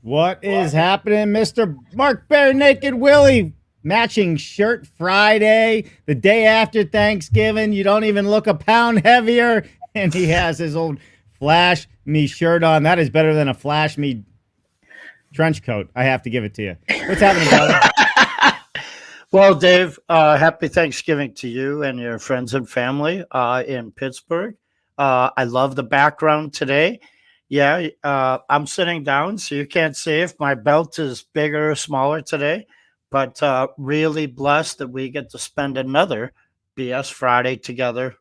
What is happening, Mr. Mark Bare Naked Willie? Matching shirt Friday, the day after Thanksgiving. You don't even look a pound heavier. And he has his old Flash Me shirt on. That is better than a Flash Me trench coat. I have to give it to you. What's happening, brother? Well, Dave, happy Thanksgiving to you and your friends and family in Pittsburgh. I love the background today. Yeah, I'm sitting down, so you can't see if my belt is bigger or smaller today, but really blessed that we get to spend another BS Friday together.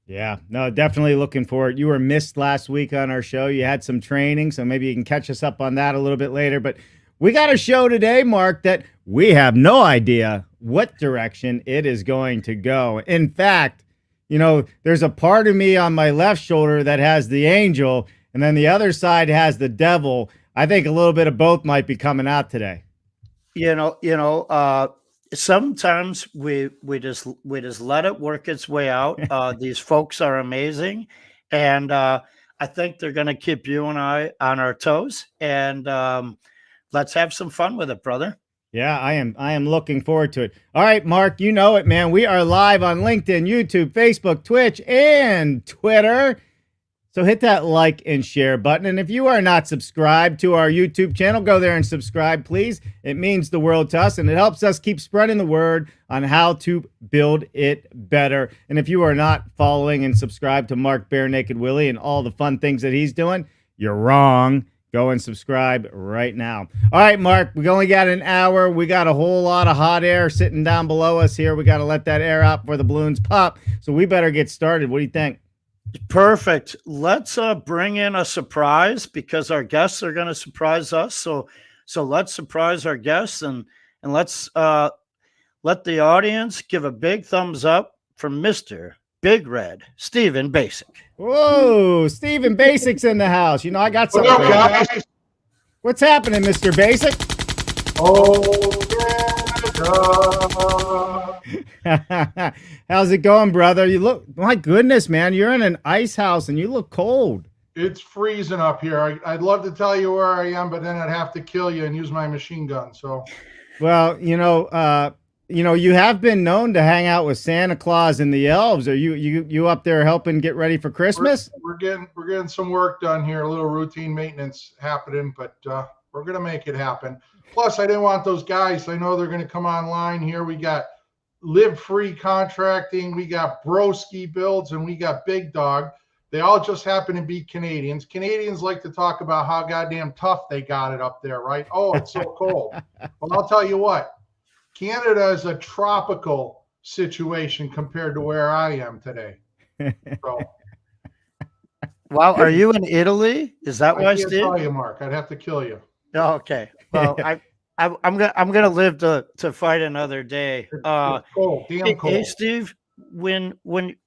Yeah, no, definitely looking forward. You were missed last week on our show. You had some training, so maybe you can catch us up on that a little bit later. But we got a show today, Mark, that we have no idea what direction it is going to go. In fact, you know, there's a part of me on my left shoulder that has the angel, and then the other side has the devil. I think a little bit of both might be coming out today. Sometimes we just let it work its way out. These folks are amazing, and I think they're going to keep you and I on our toes. And let's have some fun with it, brother. Yeah, I am looking forward to it. All right, Mark, you know it, man. We are live on LinkedIn, YouTube, Facebook, Twitch, and Twitter. So hit that like and share button. And if you are not subscribed to our YouTube channel, go there and subscribe, please. It means the world to us, and it helps us keep spreading the word on how to build it better. And if you are not following and subscribed to Mark Bare Naked Willie and all the fun things that he's doing, you're wrong. Go and subscribe right now. All right, Mark, we only got an hour. We got a whole lot of hot air sitting down below us here. We got to let that air out before the balloons pop. So we better get started. What do you think? Perfect. Let's bring in a surprise because our guests are going to surprise us. So let's surprise our guests and let's let the audience give a big thumbs up for Mr. Big Red, Stephen Basic. Whoa, Stephen Basic's in the house. You know, I got something. What's happening, Mr. Basic? How's it going, brother? You look, my goodness, man, you're in an ice house and you look cold. It's freezing up here. I'd love to tell you where I am, but then I'd have to kill you and use my machine gun. So, well, you have been known to hang out with Santa Claus and the elves. Are you up there helping get ready for Christmas? We're getting some work done here, a little routine maintenance happening, but we're gonna make it happen. Plus, I didn't want those guys. I know they're gonna come online here. We got LiveFree contracting, we got Broski builds, and we got BigDog. They all just happen to be Canadians. Canadians like to talk about how goddamn tough they got it up there, right? Oh, it's so cold. Well, I'll tell you what. Canada is a tropical situation compared to where I am today. So, wow, are you in Italy? Is that why, Steve? I can't tell you, Mark. I'd have to kill you. Oh, okay. Well, I'm gonna live to fight another day. It's cold, damn cold. Hey, Steve, when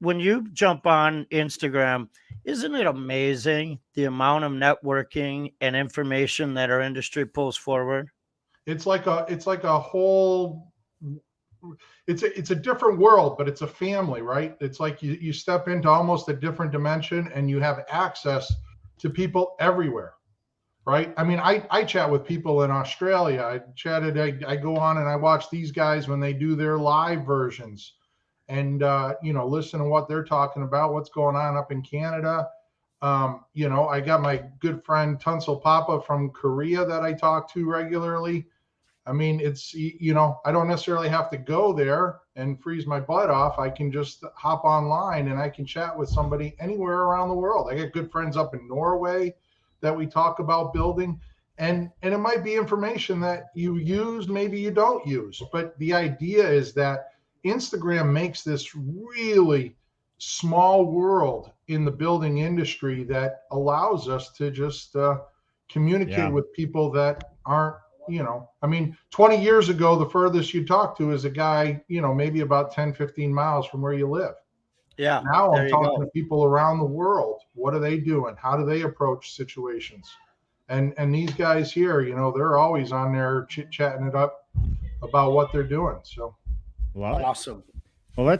you jump on Instagram, isn't it amazing the amount of networking and information that our industry pulls forward? It's like a whole. It's a different world, but it's a family, right? It's like you step into almost a different dimension, and you have access to people everywhere, right? I mean, I chat with people in Australia. I go on and I watch these guys when they do their live versions, and listen to what they're talking about, what's going on up in Canada. I got my good friend Tunsil Papa from Korea that I talk to regularly. I mean, it's, I don't necessarily have to go there and freeze my butt off. I can just hop online and I can chat with somebody anywhere around the world. I got good friends up in Norway that we talk about building, and it might be information that you use, maybe you don't use. But the idea is that Instagram makes this really small world in the building industry that allows us to just communicate with people that aren't, 20 years ago, the furthest you talk to is a guy, maybe about 10, 15 miles from where you live. Yeah. Now I'm talking to people around the world. What are they doing? How do they approach situations? And these guys here, they're always on there chit-chatting it up about what they're doing. So. Awesome. Well,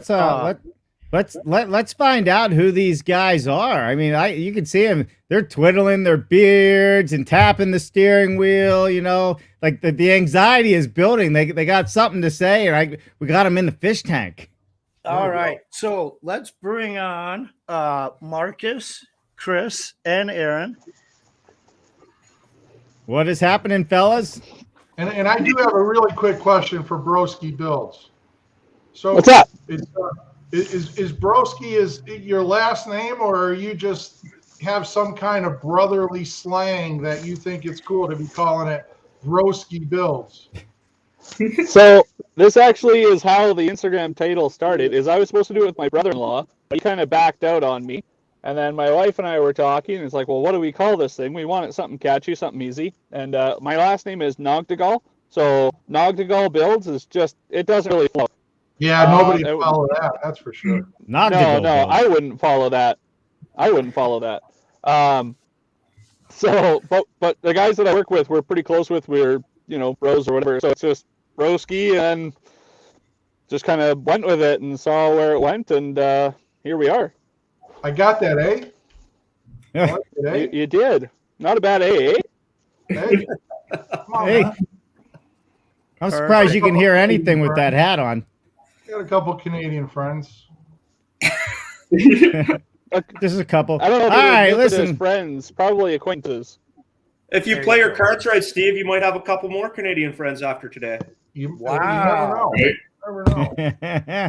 Let's find out who these guys are. I mean, you can see them. They're twiddling their beards and tapping the steering wheel. You know, like the anxiety is building. They got something to say, and we got them in the fish tank. All right. So let's bring on Marcus, Kris, and Aron. What is happening, fellas? And I do have a really quick question for Broski Builds. So what's up? Is Broski is your last name, or are you just have some kind of brotherly slang that you think it's cool to be calling it Broski Builds? So this actually is how the Instagram title started. Is I was supposed to do it with my brother-in-law, but he kind of backed out on me. And then my wife and I were talking, and it's like, well, what do we call this thing? We wanted something catchy, something easy. And my last name is Nogdagal. So Nogdagal Builds is just, it doesn't really flow. Yeah, nobody follow that. That's for sure. No, I wouldn't follow that. So, but the guys that I work with, we're pretty close with. We're, bros or whatever. So it's just Broski, and just kind of went with it and saw where it went, and here we are. I got that, eh? Yeah. You did. Not a bad A, eh? Hey. Come on, Hey. man. I'm surprised you can hear anything with that hat on. Got a couple Canadian friends. Just a couple. I don't know if All right, listen. As friends, probably acquaintances. If you play your cards right, Steve, you might have a couple more Canadian friends after today. You Wow. never know.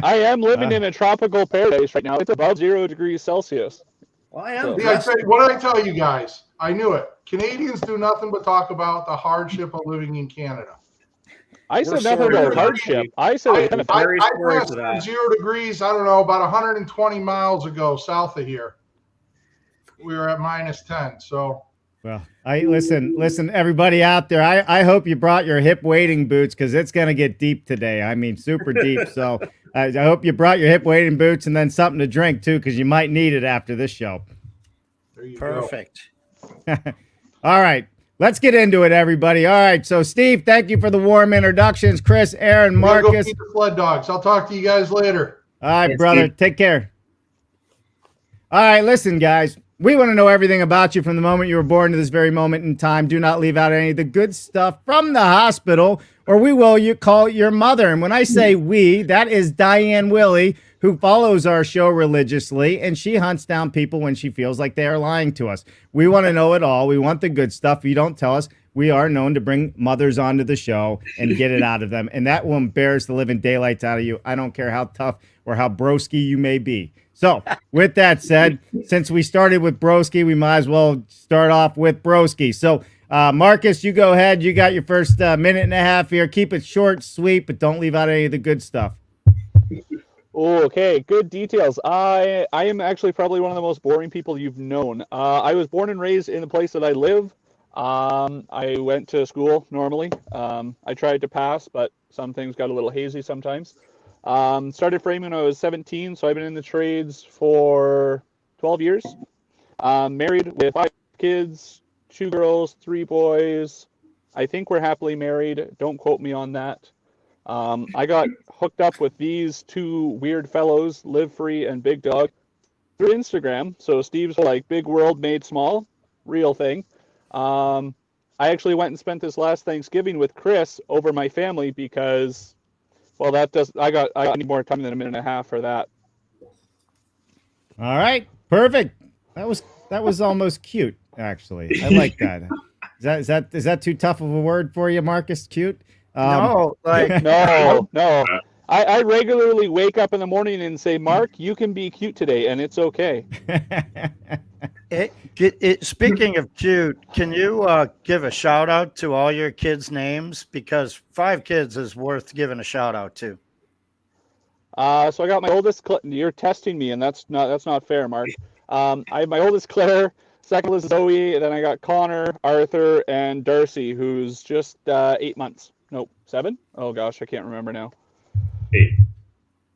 I am living in a tropical paradise right now. It's above 0 degrees Celsius. Well, I am. Yeah, what did I tell you guys? I knew it. Canadians do nothing but talk about the hardship of living in Canada. I said nothing about hardship. I said I story passed for that. 0 degrees, I don't know, about 120 miles ago south of here. We were at -10, so. Well, listen, everybody out there. I hope you brought your hip wading boots, because it's gonna get deep today. I mean, super deep. So I hope you brought your hip wading boots and then something to drink too, because you might need it after this show. There you Perfect. All right, let's get into it, everybody. All right, so Steve, thank you for the warm introductions. Kris, Aron, go. Go Marcus. feed the sled dogs. I'll talk to you guys later. All right, Yes, brother. Steve. Take care. All right, listen, guys. We want to know everything about you from the moment you were born to this very moment in time. Do not leave out any of the good stuff from the hospital, or we will call your mother. And when I say we, that is Diane Willie, who follows our show religiously, and she hunts down people when she feels like they are lying to us. We want to know it all. We want the good stuff. If you don't tell us, we are known to bring mothers onto the show and get it out of them. And that will embarrass the living daylights out of you. I don't care how tough or how broski you may be. So with that said, since we started with Broski, we might as well start off with Broski. So Marcus, you go ahead. You got your first minute and a half here. Keep it short, sweet, but don't leave out any of the good stuff. Okay, good details. I am actually probably one of the most boring people you've known. I was born and raised in the place that I live. I went to school normally. I tried to pass, but some things got a little hazy sometimes. Started framing when I was 17, so I've been in the trades for 12 years. Married with 5 kids, 2 girls, 3 boys. I think we're happily married. Don't quote me on that. I got hooked up with these 2 weird fellows, LiveFree and BigDog, through Instagram. So Steve's like big world made small, real thing. I actually went and spent this last Thanksgiving with Kris over my family because, well, I need more time than a minute and a half for that. All right, perfect. That was almost cute, actually. I like that. Is that too tough of a word for you, Marcus? Cute? No. I regularly wake up in the morning and say, Mark, you can be cute today, and it's okay. Speaking of cute, can you give a shout out to all your kids' names? Because 5 kids is worth giving a shout out to. So I got my oldest. You're testing me, and that's not fair, Mark. I have my oldest Claire, second is Zoe, and then I got Connor, Arthur, and Darcy, who's just 8 months. Nope, 7. Oh gosh, I can't remember now.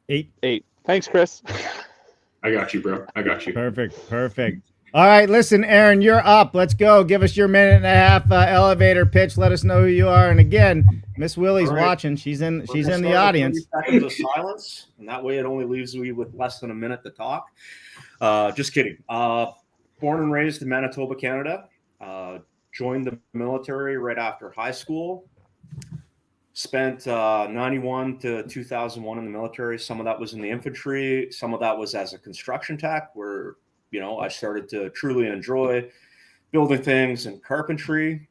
8. 8. Thanks, Kris. I got you, bro. I got you. Perfect. All right, listen, Aron, you're up. Let's go. Give us your minute and a half elevator pitch. Let us know who you are. And again, Miss Willie's All right. watching. She's in We're gonna the start audience. with 30 seconds of silence, and that way it only leaves me with less than a minute to talk. Just kidding. Born and raised in Manitoba, Canada. Joined the military right after high school. Spent 91 to 2001 in the military. Some of that was in the infantry. Some of that was as a construction tech, where I started to truly enjoy building things and carpentry.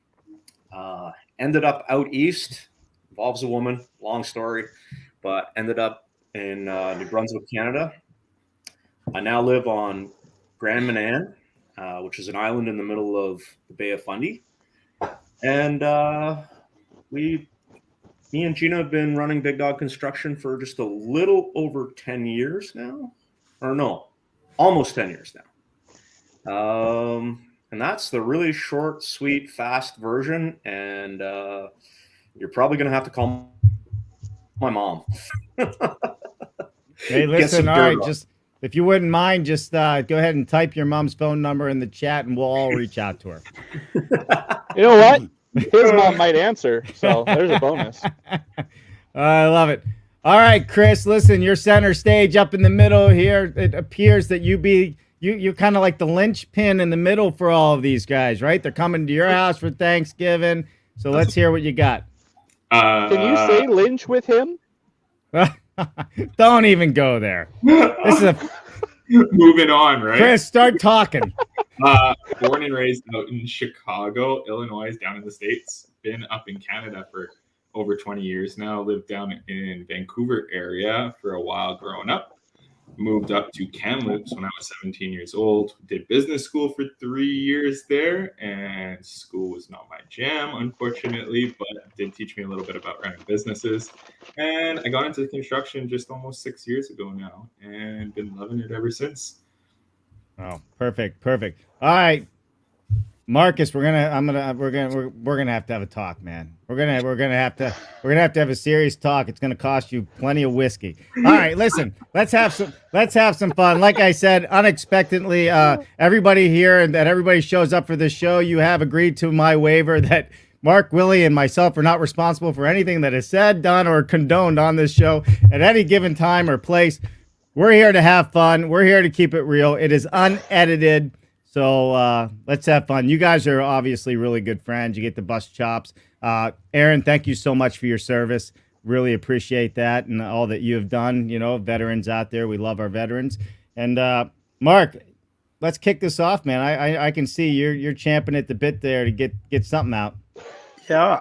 Ended up out east. Involves a woman. Long story, but ended up in New Brunswick, Canada. I now live on Grand Manan, which is an island in the middle of the Bay of Fundy. And me and Gina have been running BigDog Construction for just a little over 10 years now. Or no, almost 10 years now. And that's the really short, sweet, fast version. And you're probably going to have to call my mom. Hey, listen, all right, just if you wouldn't mind, just go ahead and type your mom's phone number in the chat and we'll all reach out to her. You know what? His mom might answer, so there's a bonus. I love it. All right, Kris, listen, you're center stage up in the middle here. It appears that you're kind of like the linchpin in the middle for all of these guys, right? They're coming to your house for Thanksgiving. So let's hear what you got. Can you say lynch with him? Don't even go there. This is moving on, right? Kris, start talking. Born and raised out in Chicago, Illinois, down in the States. Been up in Canada for over 20 years now. Lived down in Vancouver area for a while growing up. Moved up to Callouts when I was 17 years old. Did business school for 3 years there, and school was not my jam, unfortunately, but it did teach me a little bit about running businesses. And I got into construction just almost 6 years ago now, and been loving it ever since. Oh, perfect. All right, Marcus, we're gonna have to have a talk, man. We're gonna have to have a serious talk. It's gonna cost you plenty of whiskey. All right, listen, let's have some fun. Like I said, unexpectedly, everybody here and that everybody shows up for this show, you have agreed to my waiver that Mark, Willie, and myself are not responsible for anything that is said, done, or condoned on this show at any given time or place. We're here to have fun. We're here to keep it real. It is unedited. So let's have fun. You guys are obviously really good friends. You get the bust chops. Aron, thank you so much for your service. Really appreciate that and all that you have done. Veterans out there. We love our veterans. And Mark, let's kick this off, man. I can see you're champing at the bit there to get something out. Yeah,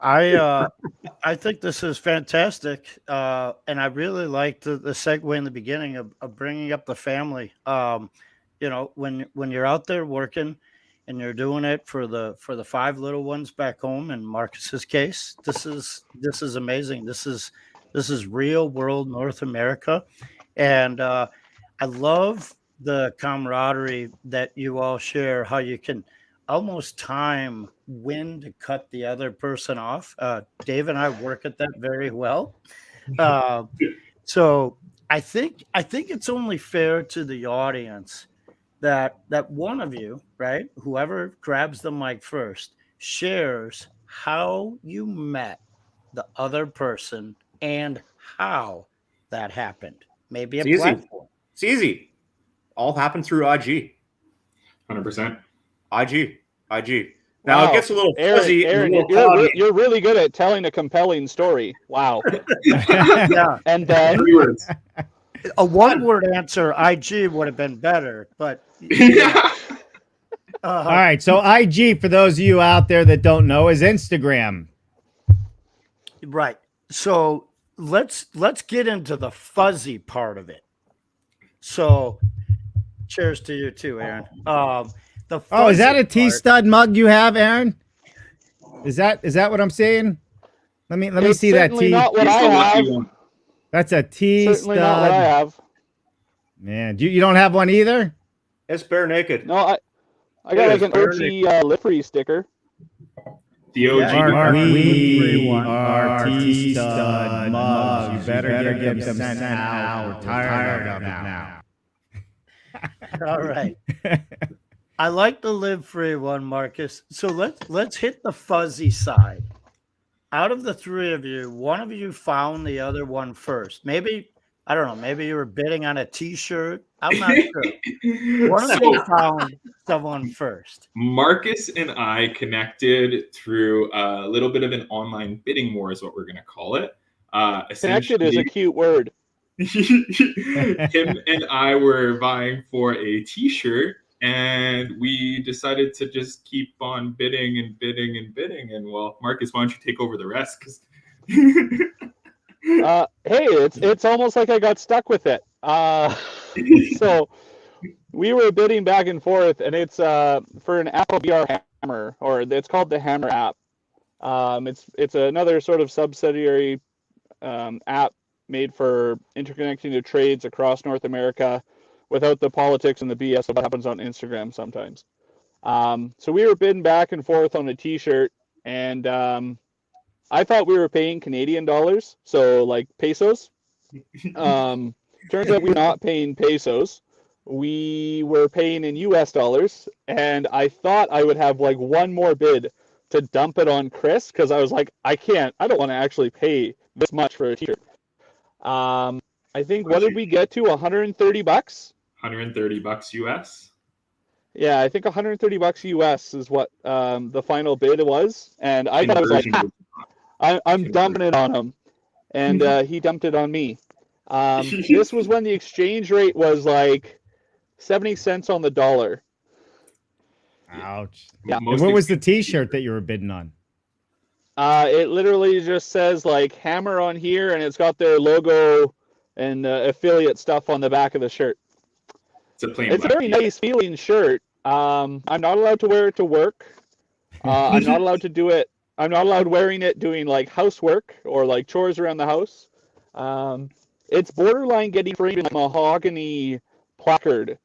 I think this is fantastic, and I really liked the segue in the beginning of bringing up the family. When you're out there working and you're doing it for the 5 little ones back home, in Marcus's case, this is amazing. This is real world North America, and I love the camaraderie that you all share. How you can almost time when to cut the other person off. Dave and I work at that very well. So I think it's only fair to the audience that one of you, right, whoever grabs the mic first, shares how you met the other person and how that happened. Maybe it's easy. It's easy. All happened through IG. 100%. IG. Now It gets a little fuzzy. Aron, you're really good at telling a compelling story. Wow. Yeah. And then a one-word answer, IG, would have been better, but yeah. All right, so IG, for those of you out there that don't know, is Instagram. Right. So let's get into the fuzzy part of it. So cheers to you too, Aron. Is that a T-Stud mug you have, Aron? Is that what I'm seeing? Let me see that T. Not what I have. That's a T-Stud. Certainly not what I have. Man, you don't have one either? It's bare naked. No, I got like an OG LiveFree sticker. The OG. We are T-Stud mugs. You better get them sent out. We're tired of them now. All right. I like the LiveFree one, Marcus. So let's hit the fuzzy side. Out of the three of you, one of you found the other one first. Maybe, I don't know, maybe you were bidding on a t-shirt. I'm not sure. One of you found someone first. Marcus and I connected through a little bit of an online bidding war, is what we're going to call it. Connected is a cute word. Him and I were vying for a t-shirt, and we decided to just keep on bidding and bidding and bidding. And well, Marcus, why don't you take over the rest? Because hey, it's almost like I got stuck with it. So we were bidding back and forth, and it's for an Apple VR hammer, or it's called the Hammer app. It's another sort of subsidiary app made for interconnecting to trades across North America without the politics and the BS of what happens on Instagram sometimes. So we were bidding back and forth on a t-shirt, and I thought we were paying Canadian dollars, so like pesos. Turns out we're not paying pesos. We were paying in US dollars, and I thought I would have like one more bid to dump it on Kris, because I was like, I don't want to actually pay this much for a t-shirt. I think, what did we get to? $130? $130 US. Yeah, I think $130 US is what the final bid was, and I thought I was like, I'm dumping it on him, and he dumped it on me. This was when the exchange rate was like 70 cents on the dollar. Ouch. Yeah. And what was the t-shirt that you were bidding on? It literally just says like Hammer on here, and it's got their logo and affiliate stuff on the back of the shirt. It's a very nice feeling shirt. I'm not allowed to wear it to work. I'm not allowed to do it. I'm not allowed wearing it doing like housework or like chores around the house. It's borderline getting framed in a mahogany placard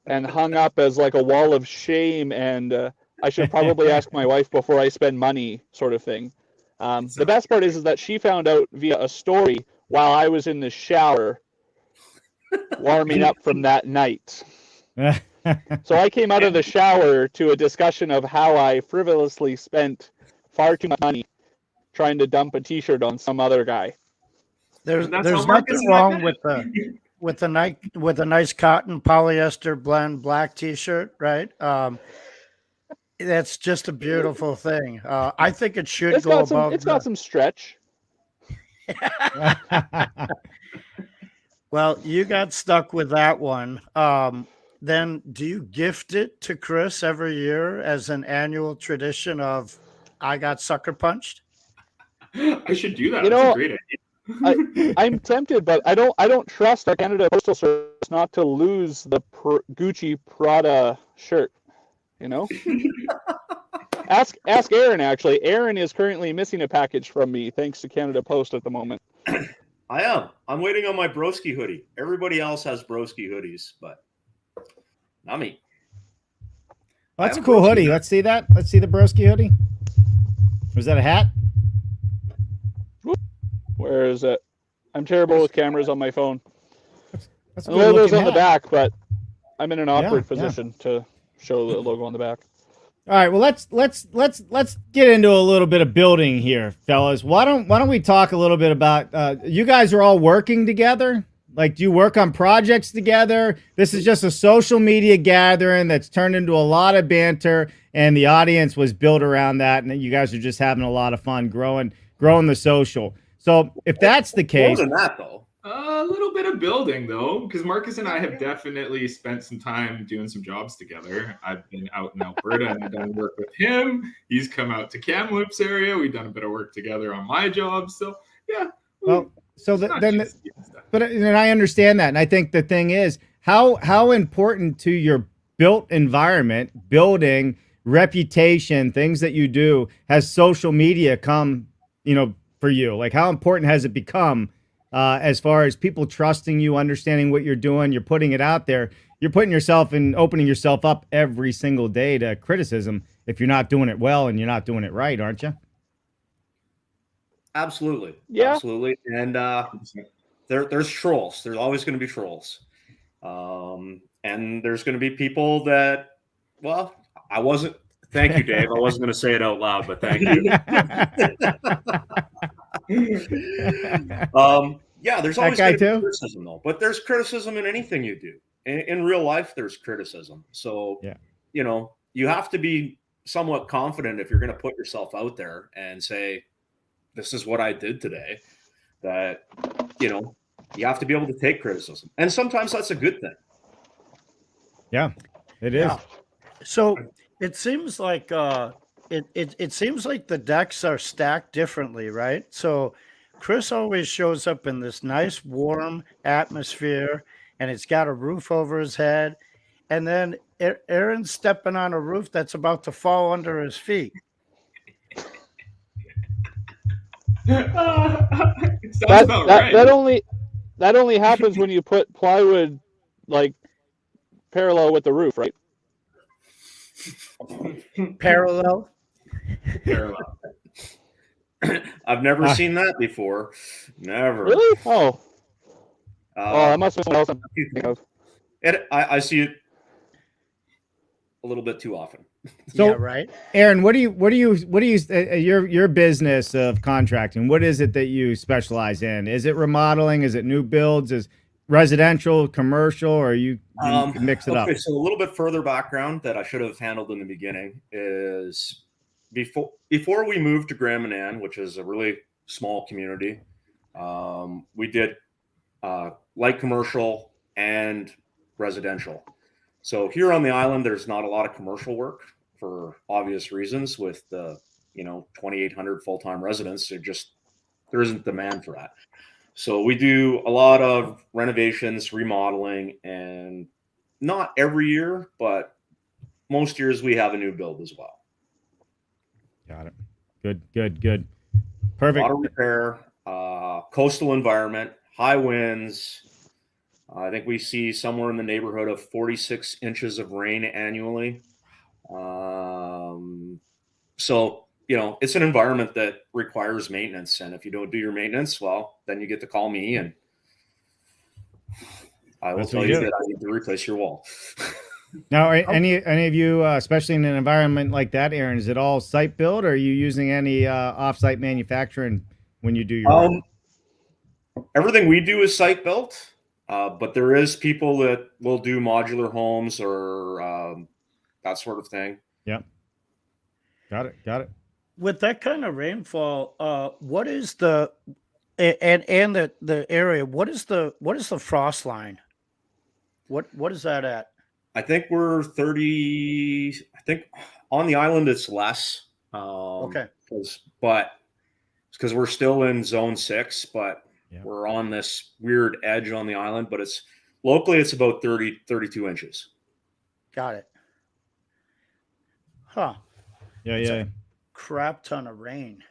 and hung up as like a wall of shame, and I should probably ask my wife before I spend money, sort of thing. The best part is that she found out via a story while I was in the shower warming up from that night. So I came out of the shower to a discussion of how I frivolously spent far too much money trying to dump a t-shirt on some other guy. There's nothing wrong with a nice cotton polyester blend black t-shirt, right? That's just a beautiful thing. I think it should go above. It's got some stretch. Well, you got stuck with that one. Then do you gift it to Kris every year as an annual tradition of I got sucker punched? I should do that. You That's know, a great idea. I'm tempted, but I don't trust our Canada Postal Service not to lose the Gucci Prada shirt. You know, ask Aron. Actually, Aron is currently missing a package from me thanks to Canada Post at the moment. I am. I'm waiting on my Broski hoodie. Everybody else has Broski hoodies, but not me. Well, that's a cool hoodie. Let's see that. Let's see the Broski hoodie. Was that a hat? Where is it? I'm terrible with cameras on my phone. That's a The good logo's looking on the hat. back, but I'm in an awkward Yeah. position to show the logo on the back. All right, well let's get into a little bit of building here, fellas. Why don't we talk a little bit about you guys are all working together? Like, do you work on projects together? This is just a social media gathering that's turned into a lot of banter, and the audience was built around that, and you guys are just having a lot of fun growing the social. So if that's the case, More than that, though. A little bit of building, though, because Marcus and I have definitely spent some time doing some jobs together. I've been out in Alberta and done work with him. He's come out to Kamloops area. We've done a bit of work together on my job. So, yeah. well, so and I understand that, and I think the thing is how important to your built environment, building reputation, things that you do, has social media come, for you? Like, how important has it become? As far as people trusting you, understanding what you're doing, you're putting it out there, you're putting yourself and opening yourself up every single day to criticism if you're not doing it well and you're not doing it right, aren't you? Absolutely. Yeah. Absolutely. And there's trolls. There's always going to be trolls. And there's going to be people that Well, I wasn't. Thank you, Dave. I wasn't going to say it out loud, but thank you. Yeah, there's always guy going to be too? criticism, though. But there's criticism in anything you do. In real life, there's criticism. So, Yeah. you know, you have to be somewhat confident if you're going to put yourself out there and say, this is what I did today, that, you know, you have to be able to take criticism. And sometimes that's a good thing. Yeah, it is. Yeah. So it seems like it seems like the decks are stacked differently, right? So Kris always shows up in this nice warm atmosphere, and it's got a roof over his head, and then Aron's stepping on a roof that's about to fall under his feet. That only happens when you put plywood like parallel with the roof, right? Parallel. I've never seen that before. Never. Really? Oh. That must be something else I'm thinking of. I see it a little bit too often. So, yeah, right. Aron, what do you your business of contracting? What is it that you specialize in? Is it remodeling? Is it new builds? Is residential, commercial, or you mix it up? Okay, so a little bit further background that I should have handled in the beginning is before we moved to Grand Manan, which is a really small community, we did light commercial and residential. So here on the island, there's not a lot of commercial work for obvious reasons. With the 2,800 full-time residents, there isn't demand for that. So we do a lot of renovations, remodeling, and not every year, but most years we have a new build as well. Got it. Good. Perfect. A lot of repair, coastal environment, high winds. I think we see somewhere in the neighborhood of 46 inches of rain annually. So, it's an environment that requires maintenance. And if you don't do your maintenance, well, then you get to call me and I will tell you that I need to replace your wall. Now, any of you, especially in an environment like that, Aron, is it all site built, or are you using any off-site manufacturing when you do your work? Everything we do is site built. But there is people that will do modular homes or that sort of thing. Yep. Got it. With that kind of rainfall, what is the area? What is the frost line? What is that at? I think we're 30. I think on the island it's less. Okay. But it's because we're still in zone 6, but yeah, we're on this weird edge on the island, but locally it's about 32 inches. Got it. Huh. Yeah. Crap ton of rain.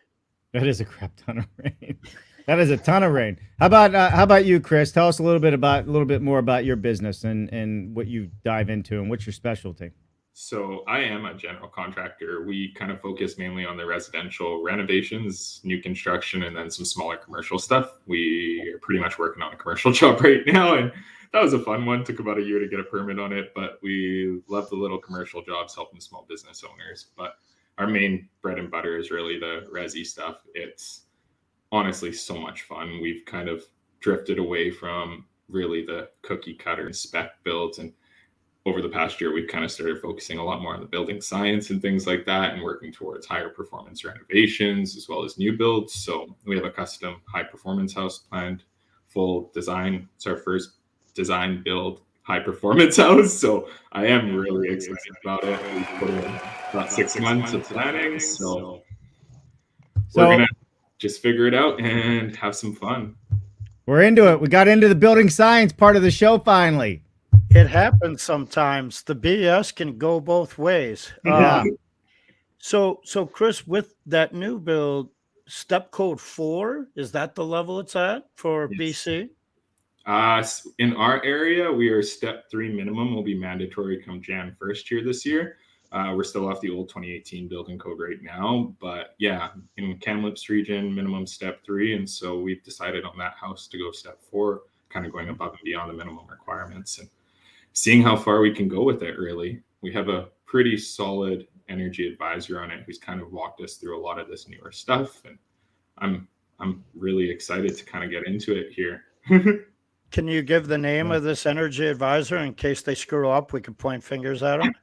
That is a crap ton of rain. That is a ton of rain. How about you, Kris? Tell us a little bit more about your business and what you dive into and what's your specialty. So I am a general contractor. We kind of focus mainly on the residential renovations, new construction, and then some smaller commercial stuff. We are pretty much working on a commercial job right now, and that was a fun one. Took about a year to get a permit on it, but we love the little commercial jobs helping small business owners. But our main bread and butter is really the resi stuff. It's honestly so much fun. We've kind of drifted away from really the cookie cutter and spec builds, and over the past year, we've kind of started focusing a lot more on the building science and things like that, and working towards higher performance renovations as well as new builds. So we have a custom high performance house planned, full design. It's our first design build high performance house. So I am really excited about it. We've put in about 6 months of planning. So we're going to just figure it out and have some fun. We're into it. We got into the building science part of the show finally. It happens sometimes. The BS can go both ways. Yeah. So Kris, with that new build, step code 4, is that the level it's at for BC? In our area, we are step 3 minimum will be mandatory come Jan 1st here this year. We're still off the old 2018 building code right now, but yeah, in Callouts region, minimum step 3. And so we've decided on that house to go step 4, kind of going above and beyond the minimum requirements and seeing how far we can go with it. Really, we have a pretty solid energy advisor on it who's kind of walked us through a lot of this newer stuff. And I'm really excited to kind of get into it here. Can you give the name of this energy advisor in case they screw up? We can point fingers at them.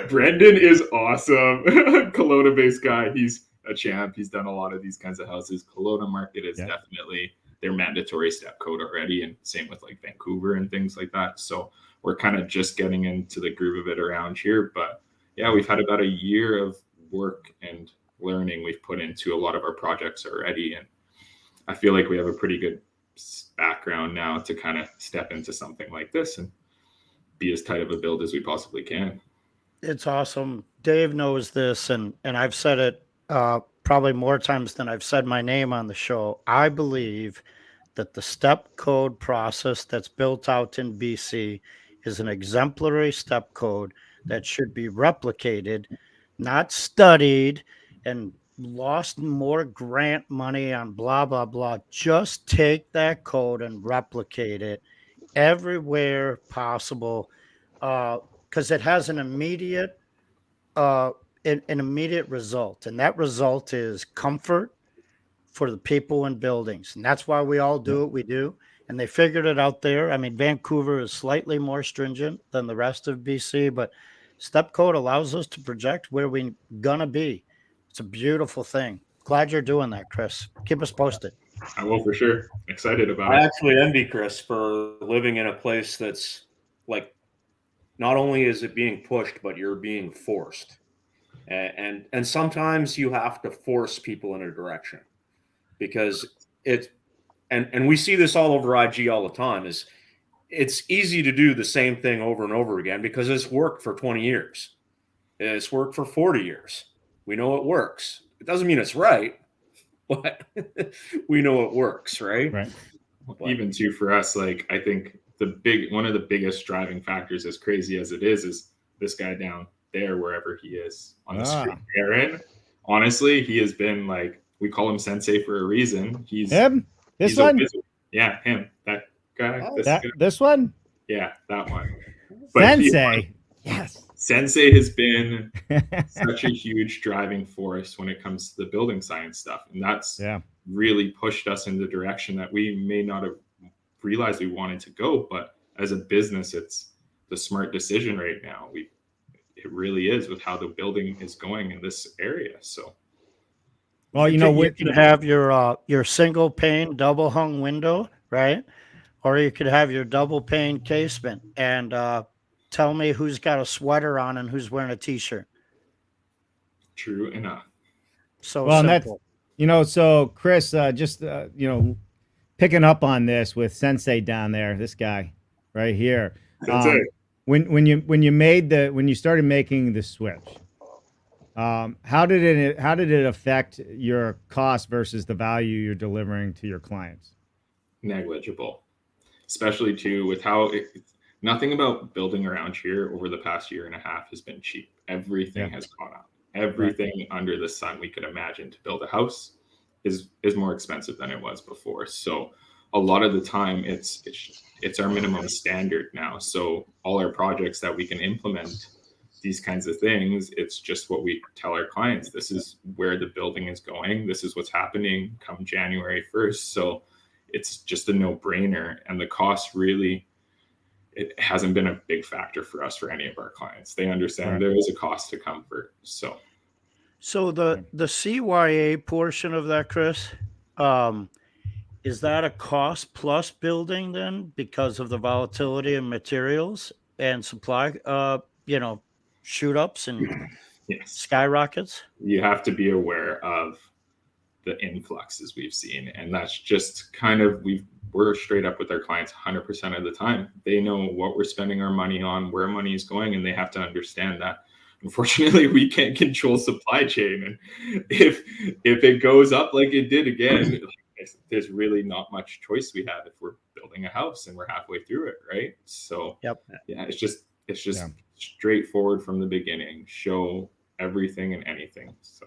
Brendan is awesome. Kelowna-based guy. He's a champ. He's done a lot of these kinds of houses. Kelowna market is definitely their mandatory step code already, and same with like Vancouver and things like that. So we're kind of just getting into the groove of it around here. But yeah, we've had about a year of work and learning we've put into a lot of our projects already, and I feel like we have a pretty good background now to kind of step into something like this and be as tight of a build as we possibly can. It's awesome. Dave knows this, and I've said it probably more times than I've said my name on the show. I believe that the step code process that's built out in BC is an exemplary step code that should be replicated, not studied and lost more grant money on blah, blah, blah. Just take that code and replicate it everywhere possible, because it has an immediate result, and that result is comfort for the people in buildings, and that's why we all do what we do. And they figured it out there. I mean, Vancouver is slightly more stringent than the rest of BC, but step code allows us to project where we're gonna be. It's a beautiful thing. Glad you're doing that, Kris. Keep us posted. I will, for sure. Excited about I it. actually envy Kris for living in a place that's like, not only is it being pushed, but you're being forced. And sometimes you have to force people in a direction, because and we see this all over IG all the time, is it's easy to do the same thing over and over again because it's worked for 20 years. It's worked for 40 years. We know it works. It doesn't mean it's right, but we know it works, right? Right. But Even too for us, like I think one of the biggest driving factors, as crazy as it is this guy down there, wherever he is on the street, Aron. Honestly, he has been like, we call him Sensei for a reason. He's him. This he's a one. wizard. Yeah, him. That guy. Oh, this guy. This one. Yeah, that one. Sensei. Yes. Sensei has been such a huge driving force when it comes to the building science stuff, and that's really pushed us in the direction that we may not have realized we wanted to go. But as a business, it's the smart decision right now. It really is with how the building is going in this area. So, well, you can have your single pane double hung window, right? Or you could have your double pane casement, and tell me who's got a sweater on and who's wearing a t-shirt. True enough. So well, simple. So Kris, just picking up on this with Sensei down there, this guy right here. Sensei. When you started making the switch, how did it affect your cost versus the value you're delivering to your clients? Negligible, especially too with how nothing about building around here over the past year and a half has been cheap. Everything has gone up. Everything under the sun we could imagine to build a house is more expensive than it was before. So a lot of the time it's our minimum standard now. So all our projects that we can implement these kinds of things, it's just what we tell our clients. This is where the building is going. This is what's happening come January 1st. So it's just a no-brainer. And the cost really, it hasn't been a big factor for us for any of our clients. They understand there is a cost to comfort. So the CYA portion of that, Kris, is that a cost plus building then because of the volatility in materials and supply, shoot ups and skyrockets? You have to be aware of the influxes we've seen. And that's just kind of, we're straight up with our clients 100% of the time. They know what we're spending our money on, where money is going, and they have to understand that. Unfortunately, we can't control supply chain. And if it goes up like it did again, there's really not much choice we have if we're building a house and we're halfway through it, right? So it's just straightforward from the beginning. Show everything and anything. So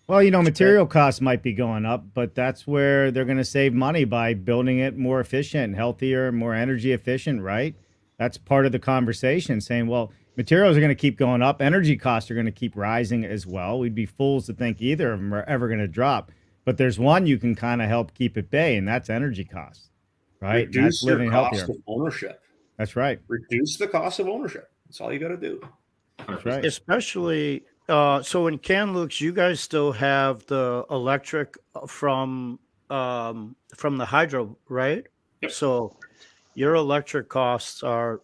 well, material costs might be going up, but that's where they're going to save money by building it more efficient, healthier, more energy efficient, right? That's part of the conversation, saying, well, Materials are going to keep going up. Energy costs are going to keep rising as well. We'd be fools to think either of them are ever going to drop. But there's one you can kind of help keep at bay, and that's energy costs, right? Reduce That's living your cost healthier. of ownership. That's right. Reduce the cost of ownership. That's all you got to do. That's right. Especially, so in Callouts, you guys still have the electric from the hydro, right? Yep. So your electric costs are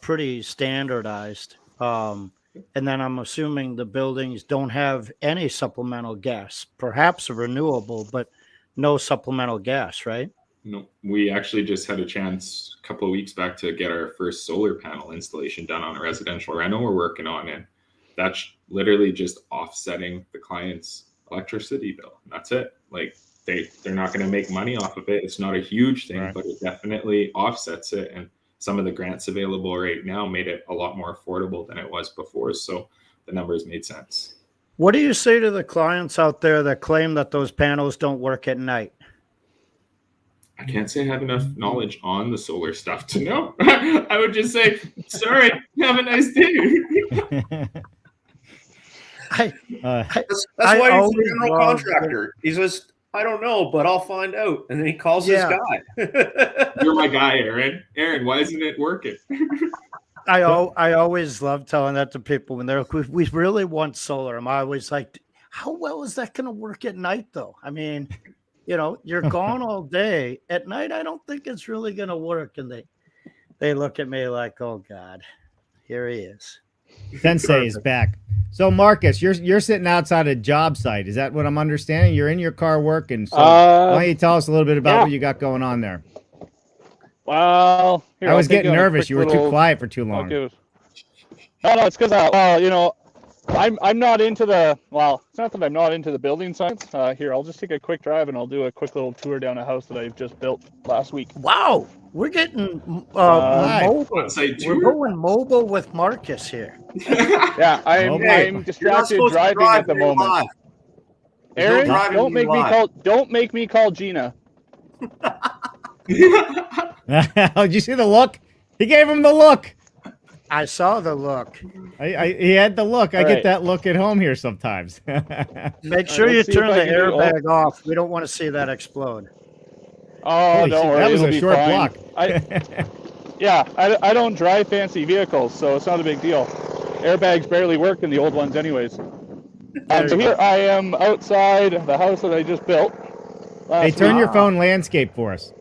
pretty standardized. And then I'm assuming the buildings don't have any supplemental gas, perhaps a renewable, but no supplemental gas, right? No, we actually just had a chance a couple of weeks back to get our first solar panel installation done on a residential rental we're working on, and that's literally just offsetting the client's electricity bill. And that's it. Like they're not going to make money off of it. It's not a huge thing, Right. but it definitely offsets it. And some of the grants available right now made it a lot more affordable than it was before. So the numbers made sense. What do you say to the clients out there that claim that those panels don't work at night? I can't say I have enough knowledge on the solar stuff to know. I would just say, sorry, have a nice day. That's I why he's a always general love contractor. He says, I don't know, but I'll find out. And then he calls his guy. You're my guy, Aron. Aron, why isn't it working? I always love telling that to people when they're like, we really want solar. I'm always like, how well is that going to work at night, though? I mean, you're gone all day. At night, I don't think it's really going to work. And they look at me like, oh, God, here he is. Sensei is back. So, Marcus, you're sitting outside a job site. Is that what I'm understanding? You're in your car working. So why don't you tell us a little bit about what you got going on there? Well, I was getting nervous. You were too quiet for too long. No, it's because I'm not into the. Well, it's not that I'm not into the building science. Here, I'll just take a quick drive and I'll do a quick little tour down a house that I've just built last week. Wow, we're getting mobile. We're going mobile with Marcus here. Yeah, I'm distracted driving at the moment. Aron, don't make me call Gina. Did you see the look? He gave him the look. I saw the look. He had the look. I get that look at home here sometimes. Make sure you turn the airbag off. We don't want to see that explode. Oh, don't worry. That was it'll a short fine. block. I don't drive fancy vehicles, so it's not a big deal. Airbags barely work in the old ones anyways. So here I am outside the house that I just built. Hey, turn your phone landscape for us.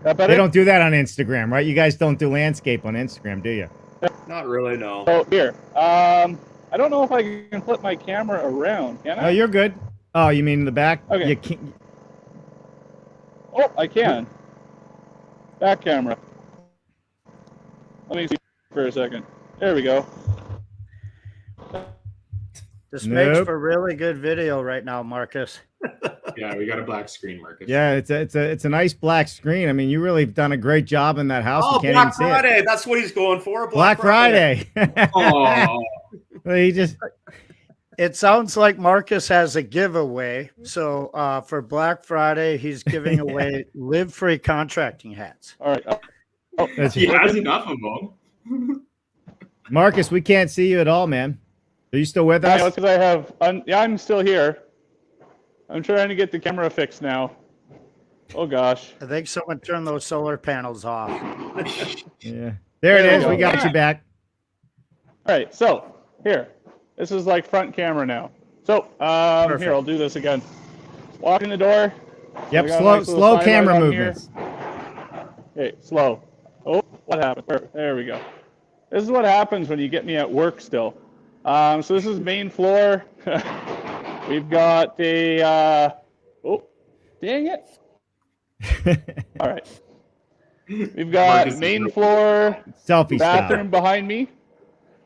They don't do that on Instagram, right? You guys don't do landscape on Instagram, do you? Not really, no. Oh, here. I don't know if I can flip my camera around. Can I? Oh, you're good. Oh, you mean in the back? Okay. You can't... Oh, I can. Back camera. Let me see for a second. There we go. This makes for really good video right now, Marcus. Yeah, we got a black screen, Marcus. Yeah, it's a nice black screen. I mean, you really have done a great job in that house. Oh, You can't Black even see Friday. it. That's what he's going for. Black Friday. Oh. He just... It sounds like Marcus has a giveaway. So for Black Friday, he's giving away LiveFree contracting hats. All right. He has enough of them. Marcus, we can't see you at all, man. Are you still with us? That's because I have. I'm still here. I'm trying to get the camera fixed now. Oh gosh. I think someone turned those solar panels off. Yeah. There it is. We got you back. All right. So here, this is like front camera now. So here, I'll do this again. Walk in the door. Yep. Slow camera movements. Okay, slow. Oh, what happened? There we go. This is what happens when you get me at work still. So this is main floor. We've got a, oh, dang it. All right. We've got main floor Selfie bathroom style. Behind me.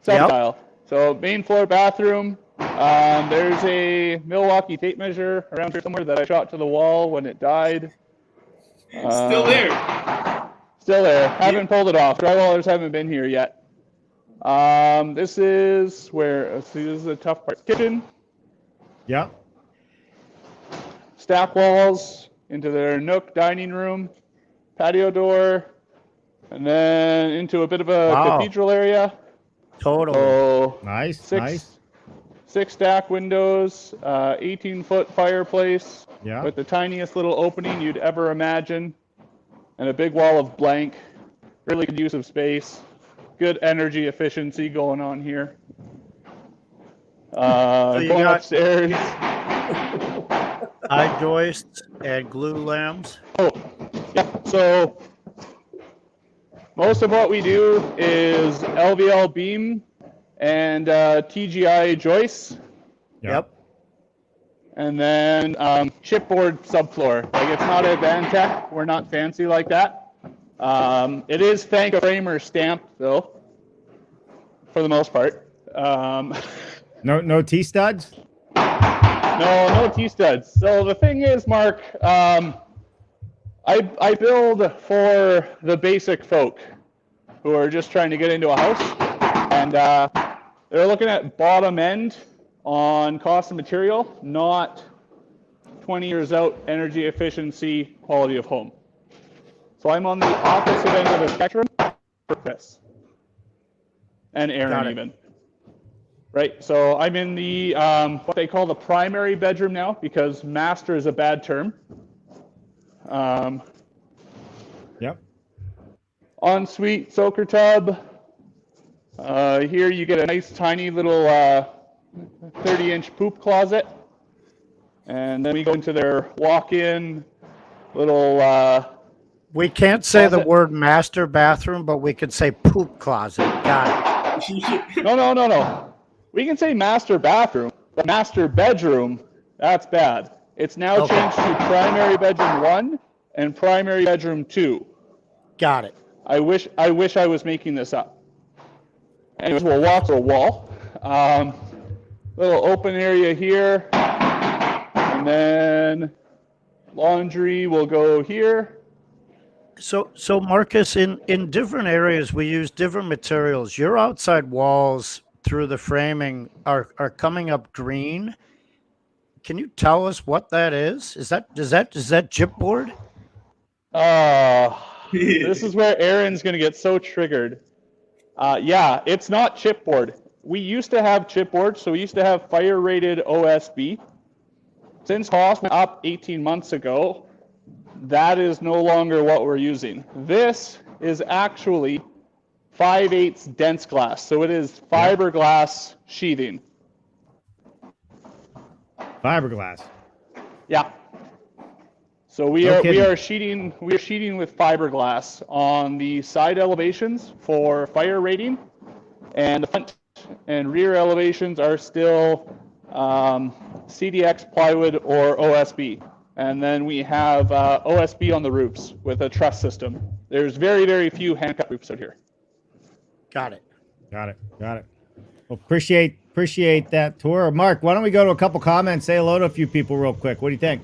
Selfie style. So main floor bathroom. There's a Milwaukee tape measure around here somewhere that I shot to the wall when it died. Still there. Still there. Haven't pulled it off. Drywallers haven't been here yet. This is where, let's see, this is the tough part. Kitchen. Yep. Stack walls into their nook dining room, patio door, and then into a bit of a cathedral area. Totally. So Nice, six, nice. 6 stack windows, 18-foot fireplace Yeah. with the tiniest little opening you'd ever imagine, and a big wall of blank. Really good use of space. Good energy efficiency going on here. you Going got- upstairs. Eye joists and glue lambs. Oh, yeah. So most of what we do is LVL beam and TGI joists, Yep. and then chipboard subfloor. Like, it's not Advantech. We're not fancy like that. It is Thank a Framer stamped though, for the most part. No T-studs? No T-studs. So the thing is, Mark, I build for the basic folk who are just trying to get into a house, and they're looking at bottom end on cost of material, not 20 years out energy efficiency, quality of home. So I'm on the opposite end of the spectrum for Kris and Aron even. Right, so I'm in the what they call the primary bedroom now, because master is a bad term. Yep. Ensuite soaker tub. Here you get a nice tiny little 30-inch poop closet. And then we go into their walk-in little... We can't say the closet. word master bathroom, but we could say poop closet. Got it. No. We can say master bathroom, but master bedroom, that's bad. It's now Okay. changed to primary bedroom 1 and primary bedroom 2. Got it. I wish I was making this up. Anyways, we'll walk to a wall. Little open area here, and then laundry will go here. So Marcus, in different areas, we use different materials. Your outside walls through the framing are coming up green. Can you tell us what that is? Is that chipboard? This is where Aaron's going to get so triggered. Yeah, it's not chipboard. We used to have chipboard, so we used to have fire-rated OSB. Since cost went up 18 months ago, that is no longer what we're using. This is actually 5/8 dense glass, so it is fiberglass sheathing. Fiberglass. Yeah. So we No are kidding. sheeting with fiberglass on the side elevations for fire rating, and the front and rear elevations are still CDX plywood or OSB. And then we have OSB on the roofs with a truss system. There's very, very few hand-cut roofs out here. Got it. Got it. Well, appreciate that tour. Mark, why don't we go to a couple comments, say hello to a few people real quick. What do you think?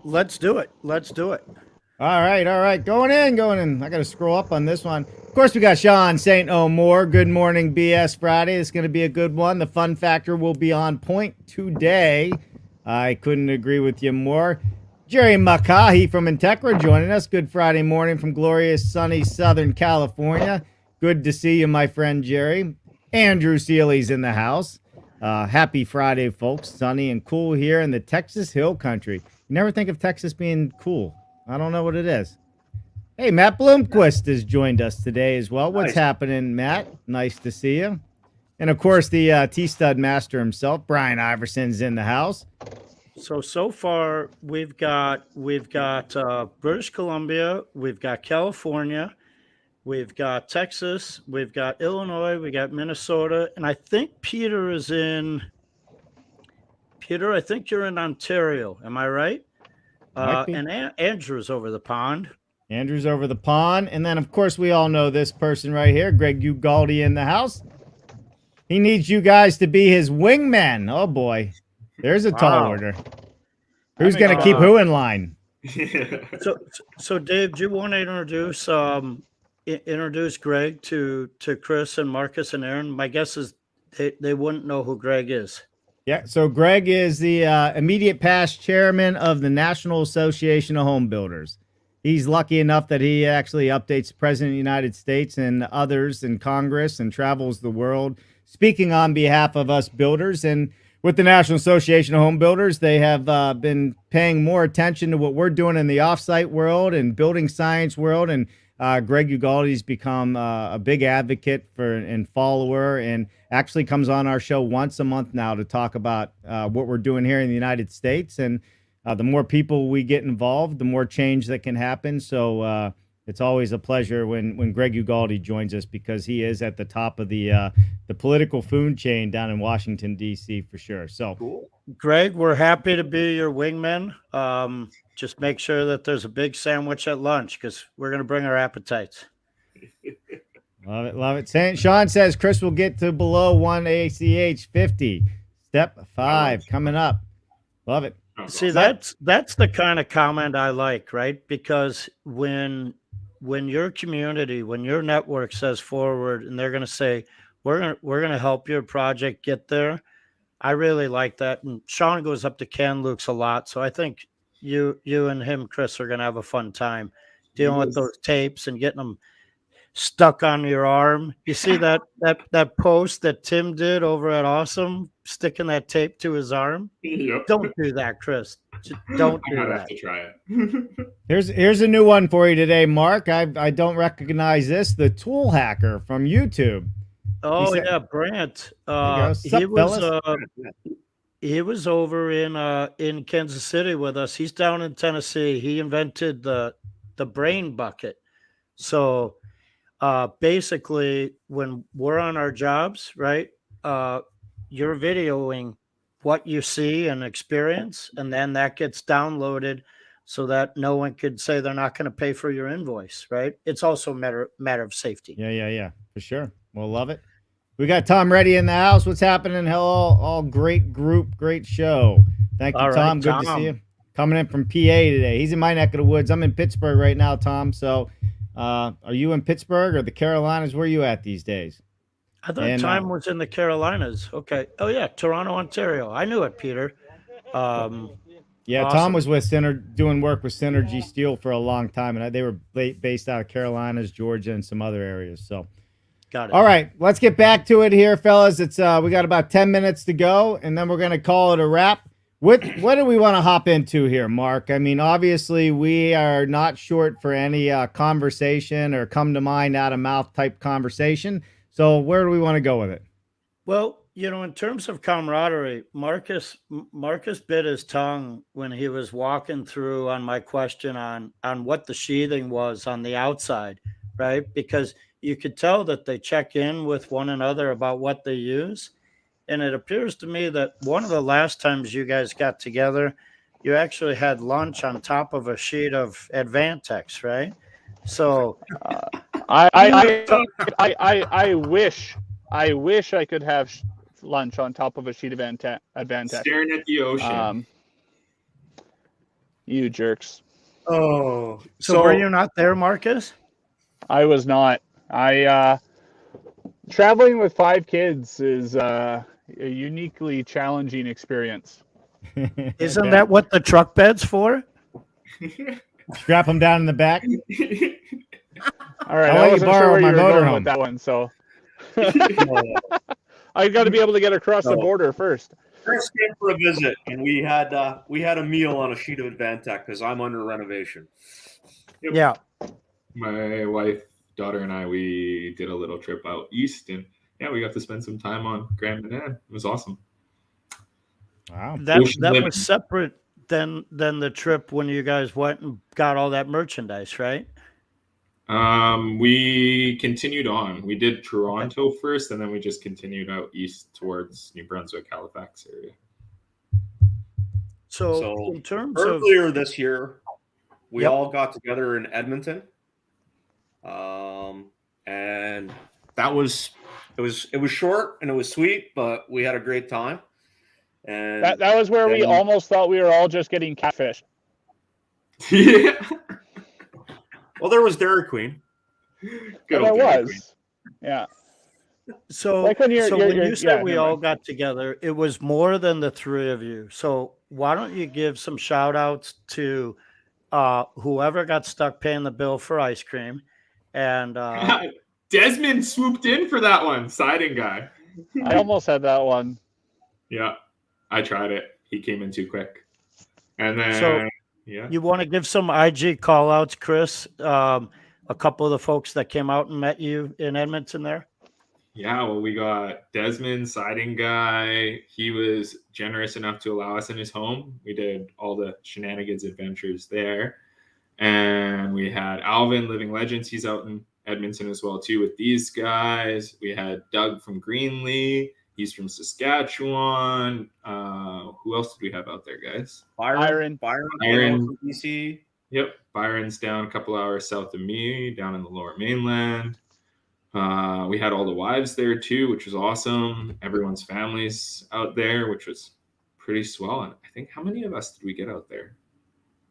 Let's do it. All right. Going in. I got to scroll up on this one. Of course, we got Sean St. O'More. Good morning, BS Friday. It's going to be a good one. The fun factor will be on point today. I couldn't agree with you more. Jerry Makahi from Integra joining us. Good Friday morning from glorious sunny Southern California. Good to see you, my friend Jerry. Andrew Seeley's in the house. Happy Friday, folks. Sunny and cool here in the Texas Hill Country. You never think of Texas being cool. I don't know what it is. Hey, Matt Bloomquist has joined us today as well. What's happening, Matt? Nice to see you. And, of course, the T-Stud Master himself, Brian Iverson's in the house. So far we've got British Columbia, we've got California, we've got Texas, we've got Illinois, we got Minnesota, and I think Peter, I think you're in Ontario. Am I right? And Andrew's over the pond. Andrew's over the pond. And then, of course, we all know this person right here, Greg Ugaldi in the house. He needs you guys to be his wingman. Oh, boy. There's a tall order. Who's going to keep who in line? So Dave, do you want to introduce Greg to Kris and Marcus and Aron? My guess is they wouldn't know who Greg is. Yeah, so Greg is the immediate past chairman of the National Association of Home Builders. he's lucky enough that he actually updates the President of the United States and others in Congress and travels the world, speaking on behalf of us builders. And with the National Association of Home Builders, they have been paying more attention to what we're doing in the offsite world and building science world. And Greg Ugaldi's become a big advocate for and follower, and actually comes on our show once a month now to talk about what we're doing here in the United States. And the more people we get involved, the more change that can happen. So it's always a pleasure when Greg Ugaldi joins us, because he is at the top of the political food chain down in Washington, D.C. for sure. So, Cool. Greg, we're happy to be your wingman. Just make sure that there's a big sandwich at lunch, because we're going to bring our appetites. Love it, love it. Sean says Kris will get to below 1 ACH 50. Step 5 coming up. Love it. See, that's the kind of comment I like, right? Because when your community, when your network says forward, and they're going to say, we're going to help your project get there, I really like that. And Sean goes up to Callouts a lot, so I think you and him, Kris, are going to have a fun time dealing with those tapes and getting them stuck on your arm. You see that post that Tim did over at Awesome, sticking that tape to his arm? Yep. Don't do that, Kris. Just don't I do might that. have to try it. Here's a new one for you today, Mark. I don't recognize this. The Tool Hacker from YouTube. Oh said- yeah, Brant. He was over in Kansas City with us. He's down in Tennessee. He invented the brain bucket. So basically, when we're on our jobs, right, you're videoing what you see and experience, and then that gets downloaded so that no one could say they're not going to pay for your invoice, right? It's also a matter of safety. Yeah, for sure. We'll love it. We got Tom Reddy in the house. What's happening? Hello, all great group, great show. Thank you, All right, Tom. Good to Tom. see you. Coming in from PA today. He's in my neck of the woods. I'm in Pittsburgh right now, Tom. So are you in Pittsburgh or the Carolinas? Where are you at these days? I thought Tom was in the Carolinas. Okay. Oh yeah, Toronto, Ontario. I knew it, Peter. Yeah, Awesome. Tom was with doing work with Synergy Steel for a long time, and they were based out of Carolinas, Georgia, and some other areas. So, Got it. all right, let's get back to it here, fellas. It's we got about 10 minutes to go, and then we're gonna call it a wrap. What do we want to hop into here, Mark? I mean, obviously, we are not short for any conversation or come to mind out of mouth type conversation. So, where do we want to go with it? Well, in terms of camaraderie, Marcus bit his tongue when he was walking through on my question on what the sheathing was on the outside, right? Because you could tell that they check in with one another about what they use. And it appears to me that one of the last times you guys got together, you actually had lunch on top of a sheet of Advantex, right? So I wish I could have lunch on top of a sheet of Advantex. Staring at the ocean. You jerks. so were you not there, Marcus? I was not. Traveling with 5 kids is a uniquely challenging experience. Isn't that what the truck bed's for? Strap them down in the back? All right, I'll I let you wasn't borrow sure where my you were going motorhome. with that one, so I got to be able to get across the border first. Kris came for a visit, and we had a meal on a sheet of Advantech because I'm under renovation. Yep. Yeah. My wife, daughter, and I, we did a little trip out east, and yeah, we got to spend some time on Grand Banana. It was awesome. Wow. That Living. was separate than the trip when you guys went and got all that merchandise, right? We continued on. We did Toronto first, and then we just continued out east towards New Brunswick, Halifax area. So in terms of earlier this year, we Yep. all got together in Edmonton, and that was it was short and it was sweet, but we had a great time. And That was where we then- almost thought we were all just getting catfished. Yeah. well, there was Dairy Queen. Good There old Dairy was. Yeah. So, Like when you're- when you're- you said yeah, we never all mind. got together, it was more than the 3 of you. So why don't you give some shout outs to whoever got stuck paying the bill for ice cream, and Desmond swooped in for that one. Siding guy. I almost had that one. Yeah, I tried it. He came in too quick. And then, So, yeah. You want to give some IG call outs, Kris? A couple of the folks that came out and met you in Edmonton there? Yeah, well, we got Desmond, siding guy. He was generous enough to allow us in his home. We did all the shenanigans adventures there. And we had Alvin, Living Legends. He's out in Edmonton as well, too, with these guys. We had Doug from Greenlee. He's from Saskatchewan. Who else did we have out there, guys? Byron from BC. Yep, Byron's down a couple hours south of me, down in the Lower Mainland. We had all the wives there too, which was awesome. Everyone's families out there, which was pretty swell. And I think, how many of us did we get out there?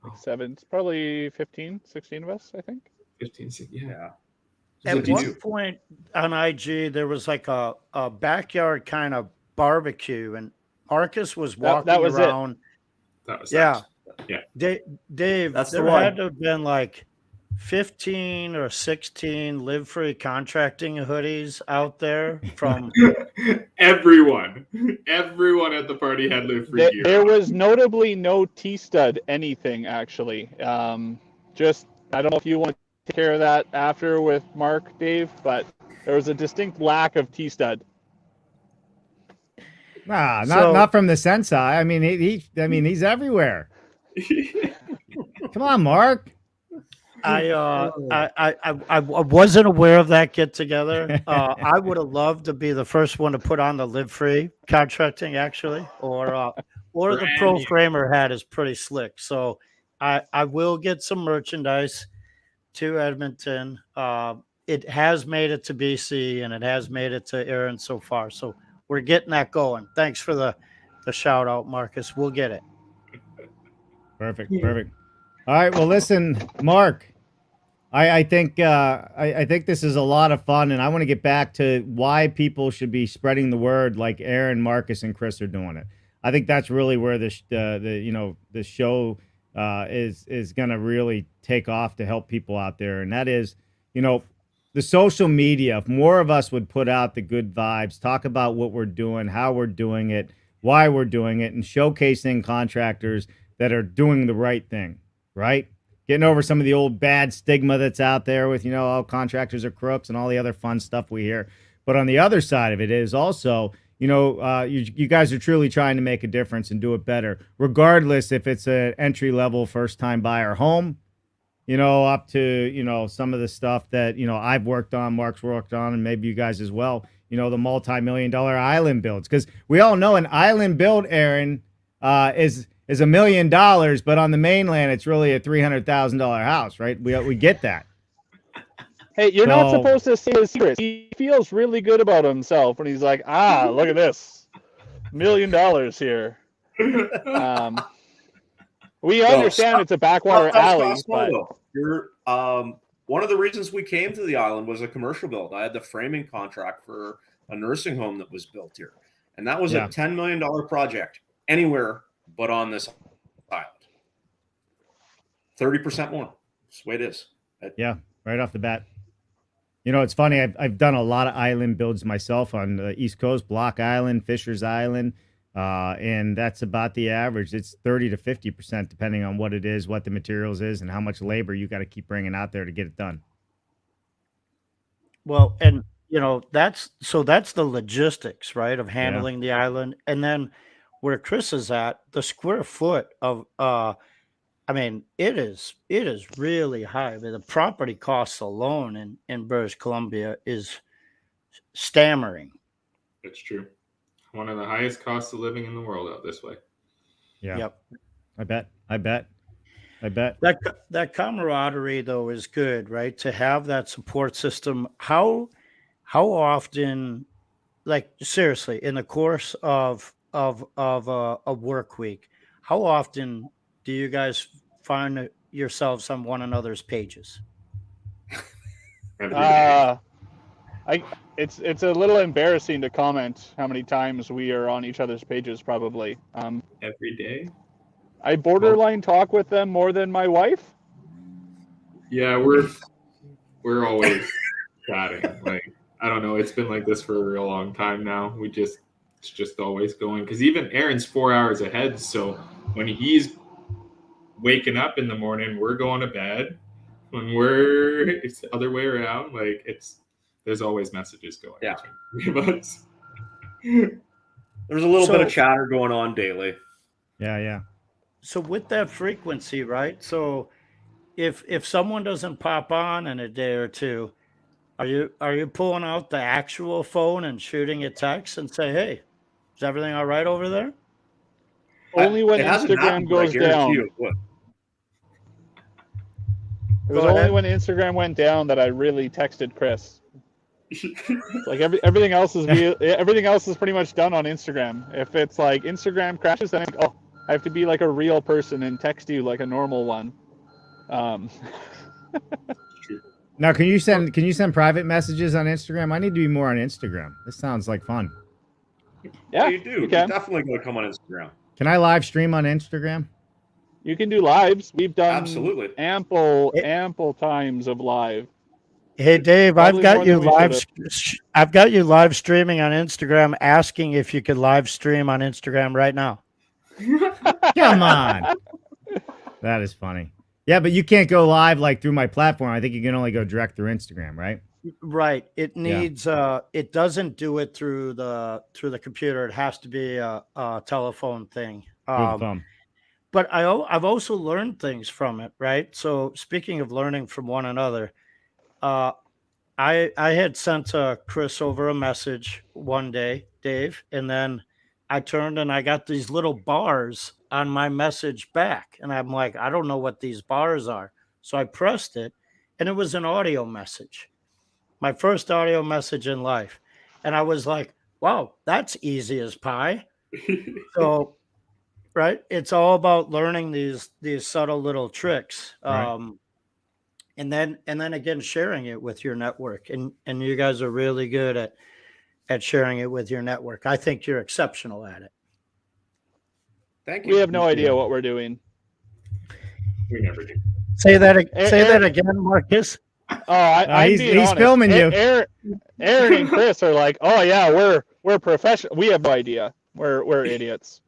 Like 7, probably 15, 16 of us, I think. 15, 16, yeah. At one point on IG, there was like a backyard kind of barbecue, and Marcus was walking that was around. That was Yeah. Yeah. Dave, That's the there one. had to have been like 15 or 16 LiveFree contracting hoodies out there from Everyone at the party had LiveFree gear. There was notably no T-stud anything, actually. Just, I don't know if you want to take care of that after with Mark, Dave, but there was a distinct lack of T-stud. Nah, not from the Sensei. I mean, he's everywhere. Come on, Mark. I wasn't aware of that get together. I would have loved to be the first one to put on the LiveFree contracting, actually, or the Pro Framer hat is pretty slick. So I will get some merchandise to Edmonton. It has made it to BC and it has made it to Aron so far. So we're getting that going. Thanks for the shout out, Marcus. We'll get it. Perfect. All right. Well, listen, Mark, I think this is a lot of fun, and I want to get back to why people should be spreading the word like Aron, Marcus, and Kris are doing it. I think that's really where the show is going to really take off to help people out there, and that is, the social media. If more of us would put out the good vibes, talk about what we're doing, how we're doing it, why we're doing it, and showcasing contractors that are doing the right thing, right? Getting over some of the old bad stigma that's out there with, all contractors are crooks and all the other fun stuff we hear. But on the other side of it is also, you guys are truly trying to make a difference and do it better, regardless if it's an entry-level first-time buyer home, up to, some of the stuff that, I've worked on, Mark's worked on, and maybe you guys as well, the multi-million-dollar island builds. Because we all know an island build, Aron, is $1 million, but on the mainland, it's really a $300,000 house, right? We get that. Hey, you're not supposed to say his secrets. He feels really good about himself when he's like, look at this, $1 million here. We understand it's a backwater alley, but you're one of the reasons we came to the island was a commercial build. I had the framing contract for a nursing home that was built here, and that was a $10 million project anywhere but on this island. 30% more. That's the way it is. Yeah, right off the bat. It's funny. I've done a lot of island builds myself on the East Coast, Block Island, Fisher's Island, and that's about the average. It's 30 to 50%, depending on what it is, what the materials is, and how much labor you got to keep bringing out there to get it done. Well, and that's the logistics, right, of handling the island, and then where Kris is at, the square foot of, it is really high. I mean, the property costs alone in British Columbia is stammering. It's true. One of the highest costs of living in the world out this way. Yeah. Yep. I bet. That camaraderie though is good, right? To have that support system. How often, like seriously, in the course of a work week, how often do you guys find yourselves on one another's pages? It's a little embarrassing to comment how many times we are on each other's pages. Probably every day. I borderline talk with them more than my wife. Yeah, we're always chatting. Like, I don't know, it's been like this for a real long time now. It's just always going, because even Aaron's 4 hours ahead. So when he's waking up in the morning, we're going to bed. When it's the other way around, like there's always messages going between the three of us. There's a little bit of chatter going on daily. Yeah. So with that frequency, right? So if someone doesn't pop on in a day or two, are you pulling out the actual phone and shooting a text and say, "Hey, is everything all right over there?" Only when It hasn't Instagram happened, but I goes guarantee down. you it would. It was only when Instagram went down that I really texted Kris. Like everything else is pretty much done on Instagram. If it's like Instagram crashes, then I have to be like a real person and text you like a normal one. Now, can you send private messages on Instagram? I need to be more on Instagram. This sounds like fun. Yeah, you do. You You're can. definitely going to come on Instagram. Can I live stream on Instagram? You can do lives. We've done Absolutely ample times of live. Hey Dave, Probably I've more got you live streaming on Instagram, asking if you could live stream on Instagram right now. Come on. That is funny. Yeah, but you can't go live like through my platform. I think you can only go direct through Instagram, right? Right. It needs it doesn't do it through the computer. It has to be a telephone thing. Through the phone. But I've also learned things from it, right? So speaking of learning from one another, I had sent Kris over a message one day, Dave, and then I turned and I got these little bars on my message back. And I'm like, I don't know what these bars are. So I pressed it and it was an audio message, my first audio message in life. And I was like, wow, that's easy as pie. So, right. It's all about learning these subtle little tricks. Right. And then again, sharing it with your network. And you guys are really good at sharing it with your network. I think you're exceptional at it. Thank you. We have no idea what we're doing. We never do. Say that again, Marcus. Oh, he's honest. filming you. Aaron and Kris are like, oh yeah, we're professional. We have no idea. We're idiots.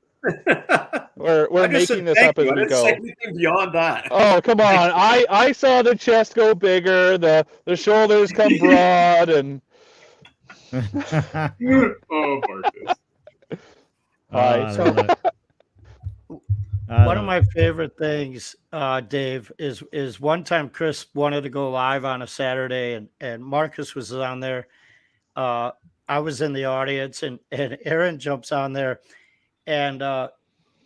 We're making this up as we go. Anything beyond that. Oh, come on. I saw the chest go bigger, the shoulders come broad, and Oh, Marcus. One of my favorite things, Dave, is one time Kris wanted to go live on a Saturday and Marcus was on there. I was in the audience and Aron jumps on there and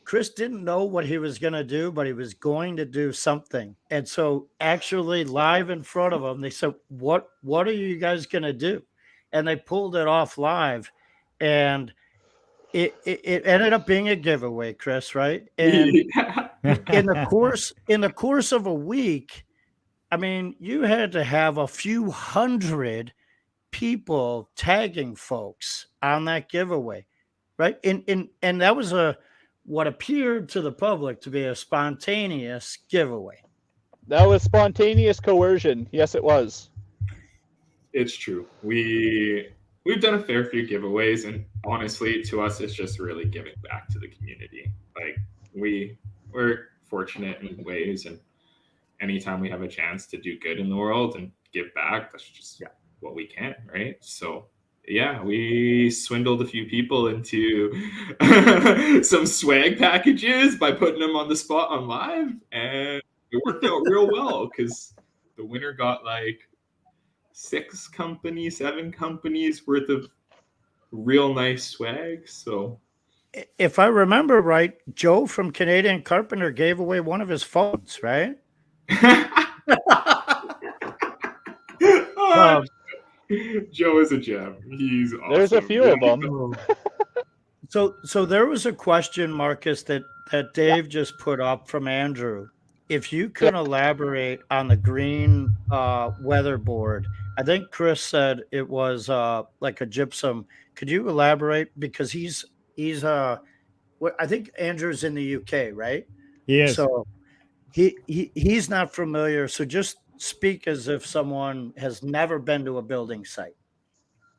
Kris didn't know what he was going to do, but he was going to do something. And so actually live in front of him, they said, what are you guys going to do? And they pulled it off live and it ended up being a giveaway, Kris, right? And in the course of a week, I mean, you had to have a few hundred people tagging folks on that giveaway, right? And that was what appeared to the public to be a spontaneous giveaway. That was spontaneous coercion. Yes, it was. It's true. We've done a fair few giveaways, and honestly, to us, it's just really giving back to the community. Like we're fortunate in ways, and anytime we have a chance to do good in the world and give back, that's just what we can, right? So yeah, we swindled a few people into some swag packages by putting them on the spot on live, and it worked out real well because the winner got like 7 companies worth of real nice swag. So if I remember right, Joe from Canadian Carpenter gave away one of his phones, right? Joe is a gem. He's awesome. There's a few of them. So there was a question, Marcus, that Dave just put up from Andrew. If you could elaborate on the green weatherboard, I think Kris said it was like a gypsum. Could you elaborate? Because he's I think Andrew's in the UK, right? He is. So he's not familiar. So just speak as if someone has never been to a building site.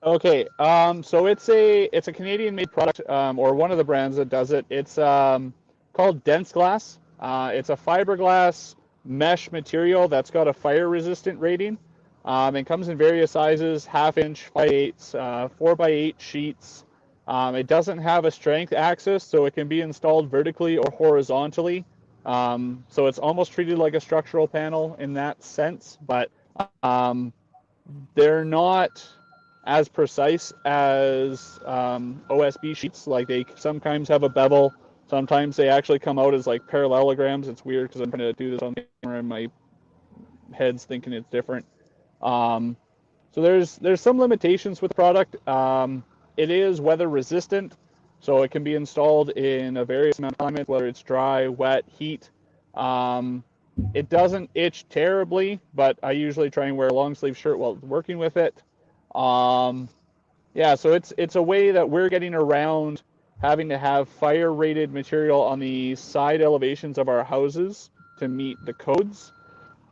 Okay, so it's a Canadian-made product, or one of the brands that does it. It's called Dense Glass. It's a fiberglass mesh material that's got a fire-resistant rating. It comes in various sizes: 1/2 inch, 5/8, 4x8 sheets. It doesn't have a strength axis, so it can be installed vertically or horizontally. So it's almost treated like a structural panel in that sense, but they're not as precise as OSB sheets. Like, they sometimes have a bevel. Sometimes they actually come out as like parallelograms. It's weird because I'm trying to do this on camera and my head's thinking it's different. So there's some limitations with the product. It is weather resistant, so it can be installed in a various amount of climate, whether it's dry, wet, heat. It doesn't itch terribly, but I usually try and wear a long sleeve shirt while working with it. Yeah, so it's a way that we're getting around having to have fire rated material on the side elevations of our houses to meet the codes,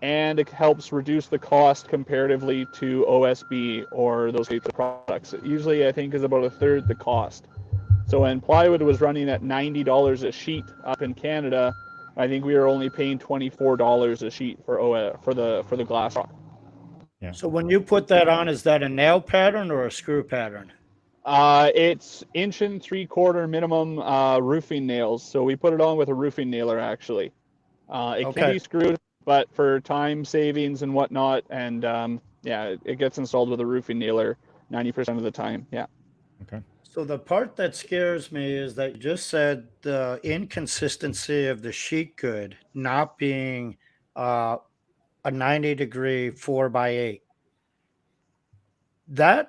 and it helps reduce the cost comparatively to OSB or those types of products. It usually, I think, is about 1/3 the cost. So when plywood was running at $90 a sheet up in Canada, I think we were only paying $24 a sheet for the glass rock. Yeah. So when you put that on, is that a nail pattern or a screw pattern? It's 1 3/4 minimum roofing nails. So we put it on with a roofing nailer, actually. It can be screwed, but for time savings and whatnot, and yeah, it gets installed with a roofing nailer 90% of the time. Yeah. Okay. So the part that scares me is that you just said the inconsistency of the sheet good not being a 90-degree 4x8. That's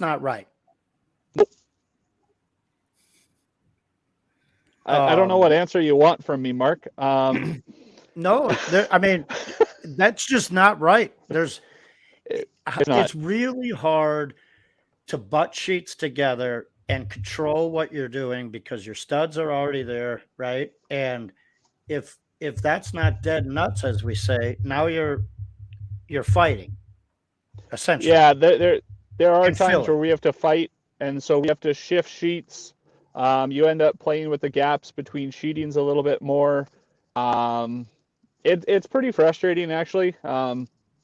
not right. I don't know what answer you want from me, Mark. No, I mean, that's just not right. It's really hard to butt sheets together and control what you're doing because your studs are already there, right? And if that's not dead nuts, as we say, now you're fighting, essentially. Yeah, there are times where we have to fight, and so we have to shift sheets. You end up playing with the gaps between sheetings a little bit more. It's pretty frustrating, actually.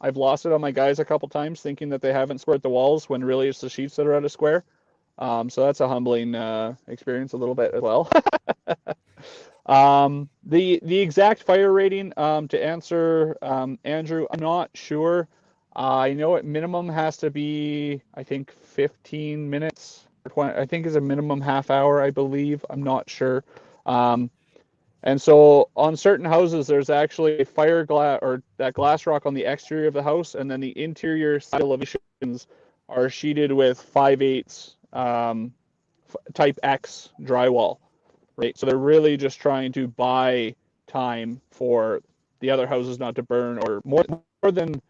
I've lost it on my guys a couple times thinking that they haven't squared the walls when really it's the sheets that are out of square. So that's a humbling experience a little bit as well. The exact fire rating, to answer Andrew, I'm not sure. I know at minimum has to be, I think, 15 minutes. Or 20, I think is a minimum half hour, I believe. I'm not sure. And so on certain houses, there's actually a fire glass or that glass rock on the exterior of the house, and then the interior side elevations are sheeted with 5/8 type X drywall, right? So they're really just trying to buy time for the other houses not to burn, or more than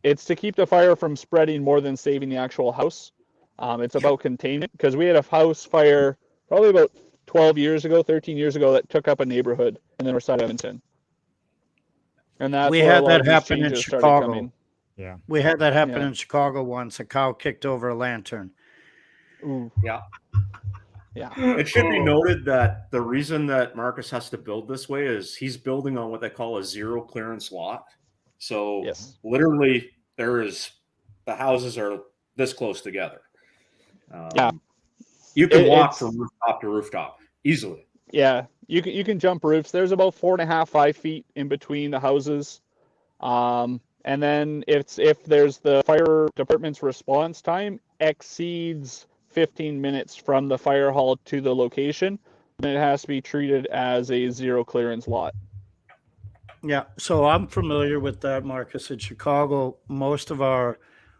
it's to keep the fire from spreading more than saving the actual house. It's about containment, because we had a house fire probably about 13 years ago that took up a neighborhood in the north side of Edmonton. And that's we where had a lot that of these happen in changes started Chicago. coming. Yeah. We had that happen in Chicago once. A cow kicked over a lantern. Ooh. Yeah. Yeah. It should be noted that the reason that Marcus has to build this way is he's building on what they call a zero clearance lot. So literally the houses are this close together. Yeah. You can walk from rooftop to rooftop easily. Yeah. You can jump roofs. There's about 4.5, 5 feet in between the houses. And then if there's the fire department's response time exceeds 15 minutes from the fire hall to the location, then it has to be treated as a zero clearance lot. Yeah, so I'm familiar with that, Marcus. In Chicago, most of our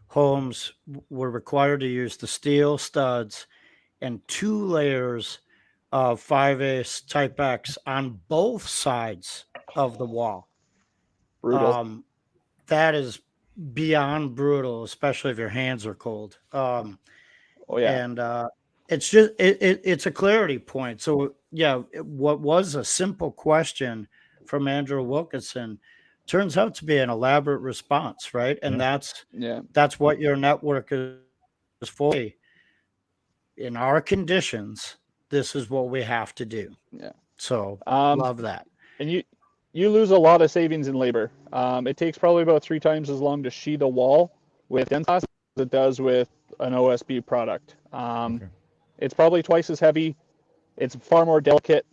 homes were required to use the steel studs and 2 layers of 5/8 type X on both sides of the wall. Brutal. That is beyond brutal, especially if your hands are cold. Oh yeah. And it's just it's a clarity point. So what was a simple question from Andrew Wilkinson turns out to be an elaborate response, right? And that's what your network is for. In our conditions, this is what we have to do. Yeah. So love that. And you lose a lot of savings in labor. It takes probably about 3 times as long to sheet a wall with Dentas as it does with an OSB product. It's probably twice as heavy. It's far more delicate.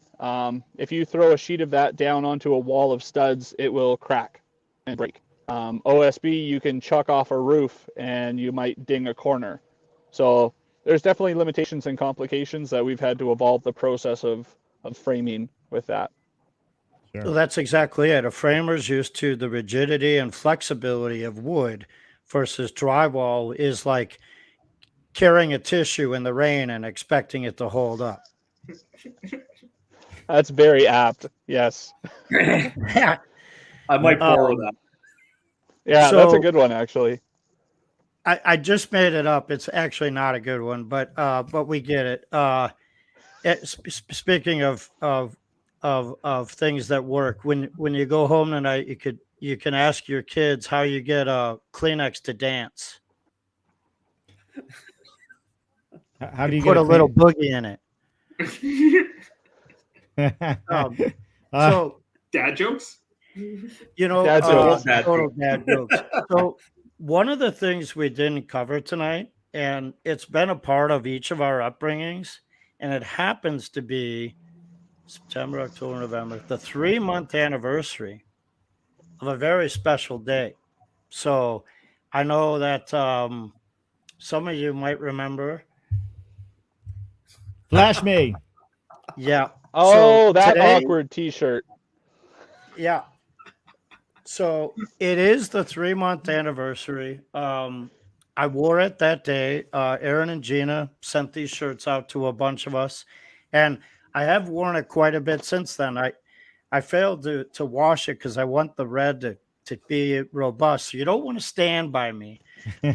If you throw a sheet of that down onto a wall of studs, it will crack and break. OSB, you can chuck off a roof and you might ding a corner. So there's definitely limitations and complications that we've had to evolve the process of framing with that. Sure. So that's exactly it. A framer's used to the rigidity and flexibility of wood versus drywall is like carrying a tissue in the rain and expecting it to hold up. That's very apt. Yes. Yeah. I might borrow that. Yeah, So- that's a good one, actually. I just made it up. It's actually not a good one, but we get it. Speaking of things that work, when you go home tonight, you can ask your kids how you get a Kleenex to dance. How do you Put get a little boogie in it. little? So Dad jokes? you know, Dad jokes. total dad jokes. So one of the things we didn't cover tonight, and it's been a part of each of our upbringings, and it happens to be September, October, November, the 3-month anniversary of a very special day. So I know that some of you might remember. Flash me. Yeah. Oh, So that today- awkward T-shirt. Yeah. So it is the 3-month anniversary. I wore it that day. Aron and Gina sent these shirts out to a bunch of us, and I have worn it quite a bit since then. I failed to wash it because I want the red to be robust. So you don't want to stand by me,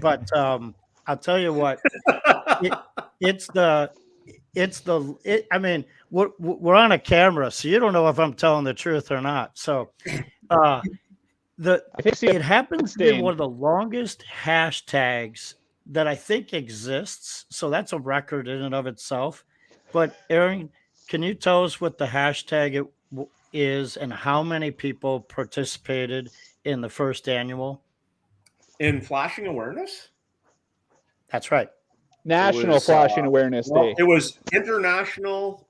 but I'll tell you what, I mean, we're on a camera, so you don't know if I'm telling the truth or not. So I think it happens to be one of the longest hashtags that I think exists. So that's a record in and of itself. But Aron, can you tell us what the hashtag is and how many people participated in the first annual? In flashing awareness? That's right. National was, Flashing Awareness Day. It was International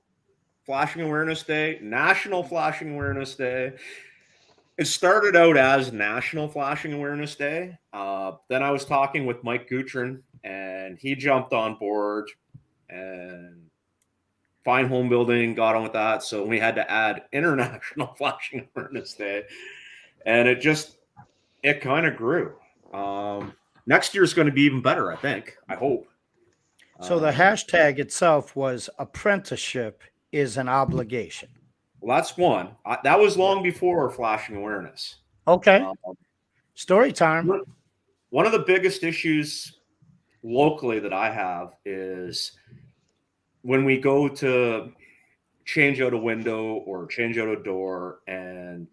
Flashing Awareness Day, National Flashing Awareness Day. It started out as National Flashing Awareness Day. Then I was talking with Mike Gutrin, and he jumped on board, and Fine Home Building got on with that. So we had to add International Flashing Awareness Day, and it kind of grew. Next year is going to be even better, I think. I hope. So the hashtag itself was apprenticeship is an obligation. Well, that's one. That was long before flashing awareness. Okay. Story time. One of the biggest issues locally that I have is when we go to change out a window or change out a door, and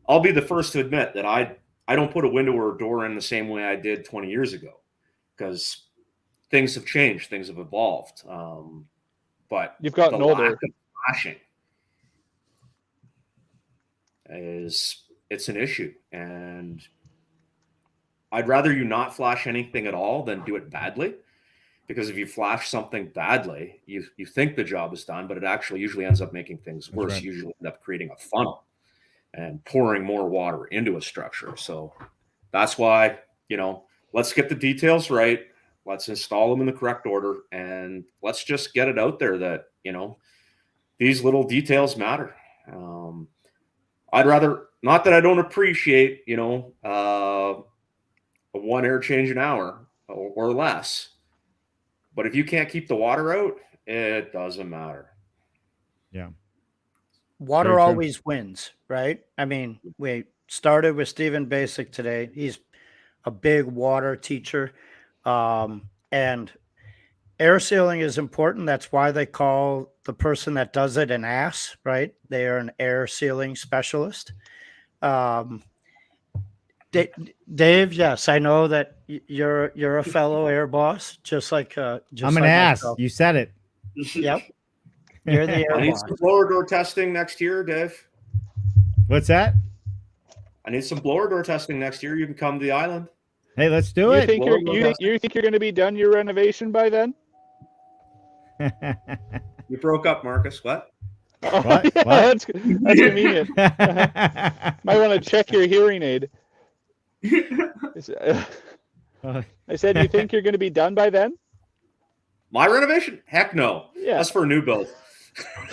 I'll be the first to admit that I don't put a window or a door in the same way I did 20 years ago because things have changed, things have evolved. But You've gotten the older. lack of flashing it's an issue, and I'd rather you not flash anything at all than do it badly, because if you flash something badly, you think the job is done, but it actually usually ends up making things worse. right. You usually end up creating a funnel and pouring more water into a structure. So that's why, let's get the details right. Let's install them in the correct order, and let's just get it out there that, these little details matter. I'd rather, not that I don't appreciate, a 1 air change an hour or less, but if you can't keep the water out, it doesn't matter. Yeah. Water Very true. always wins, right? I mean, we started with Stephen Basic today. He's a big water teacher. And air sealing is important. That's why they call the person that does it an ass, right? They are an air sealing specialist. Um, Dave, yes, I know that you're a fellow air boss, just like I'm an like ass. myself. You said it. Yep, you're the I air need boss. some blower door testing next year, Dave. What's that? I need some blower door testing next year. You can come to the island. Hey, let's do You it. think Blower you're door you, testing. you think you're going to be done your renovation by then? You broke up, Marcus. What? Oh, What? yeah, What? that's convenient. Might want to check your hearing aid. I said, you think you're going to be done by then? My renovation? Heck no. Yeah. That's for a new build.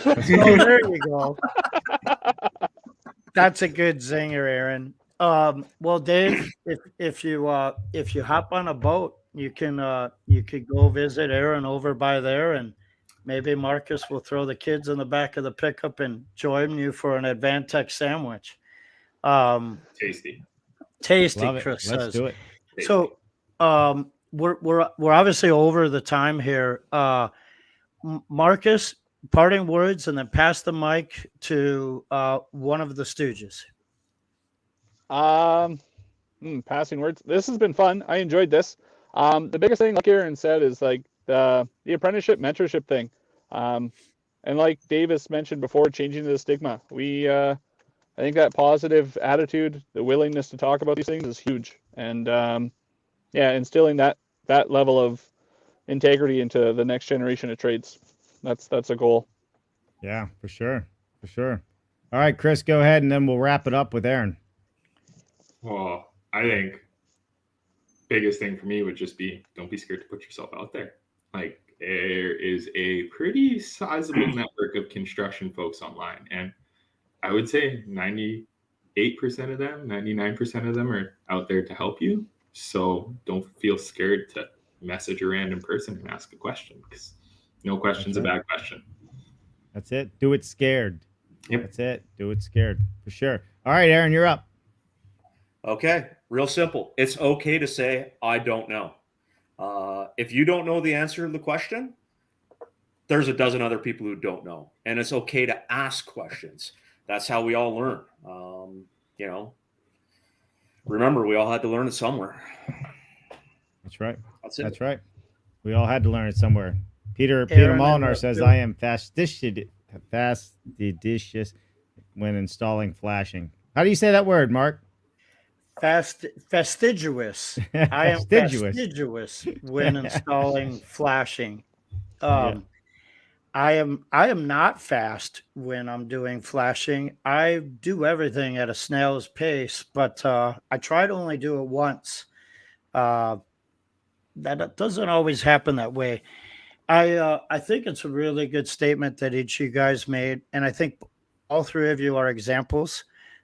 Oh, there you go. That's a good zinger, Aaron. Well, Dave, if you hop on a boat, you could go visit Aaron over by there, and maybe Marcus will throw the kids in the back of the pickup and join you for an Advantech sandwich. Tasty. Tasty, Love it. Chris Let's says. do it. Tasty. So, we're obviously over the time here. Marcus, parting words, and then pass the mic to one of the Stooges. Passing words. This has been fun. I enjoyed this. The biggest thing, like Aaron said, is like the apprenticeship mentorship thing. And like Davis mentioned before, changing the stigma. I think that positive attitude, the willingness to talk about these things is huge. And instilling that level of integrity into the next generation of trades. That's a goal. Yeah, for sure. For sure. All right, Chris, go ahead, and then we'll wrap it up with Aaron. Well, I think biggest thing for me would just be don't be scared to put yourself out there. Like, there is a pretty sizable network of construction folks online, and I would say 98% of them, 99% of them are out there to help you. So don't feel scared to message a random person and ask a question, because no question's a bad question. That's it. Do it scared. Yep. That's it. Do it scared. For sure. All right, Aaron, you're up. Okay, real simple. It's okay to say, I don't know. If you don't know the answer to the question, there's a dozen other people who don't know. And it's okay to ask questions. That's how we all learn. Remember, we all had to learn it somewhere. That's right. That's it. That's right. We all had to learn it somewhere. Peter Aaron, Molnar says, I am fastidious when installing flashing. How do you say that word, Mark? Fastidious. I am fastidious when installing flashing. I am not fast when I'm doing flashing. I do everything at a snail's pace, but I try to only do it once. That doesn't always happen that way. I think it's a really good statement that each of you guys made, and I think all three of you are examples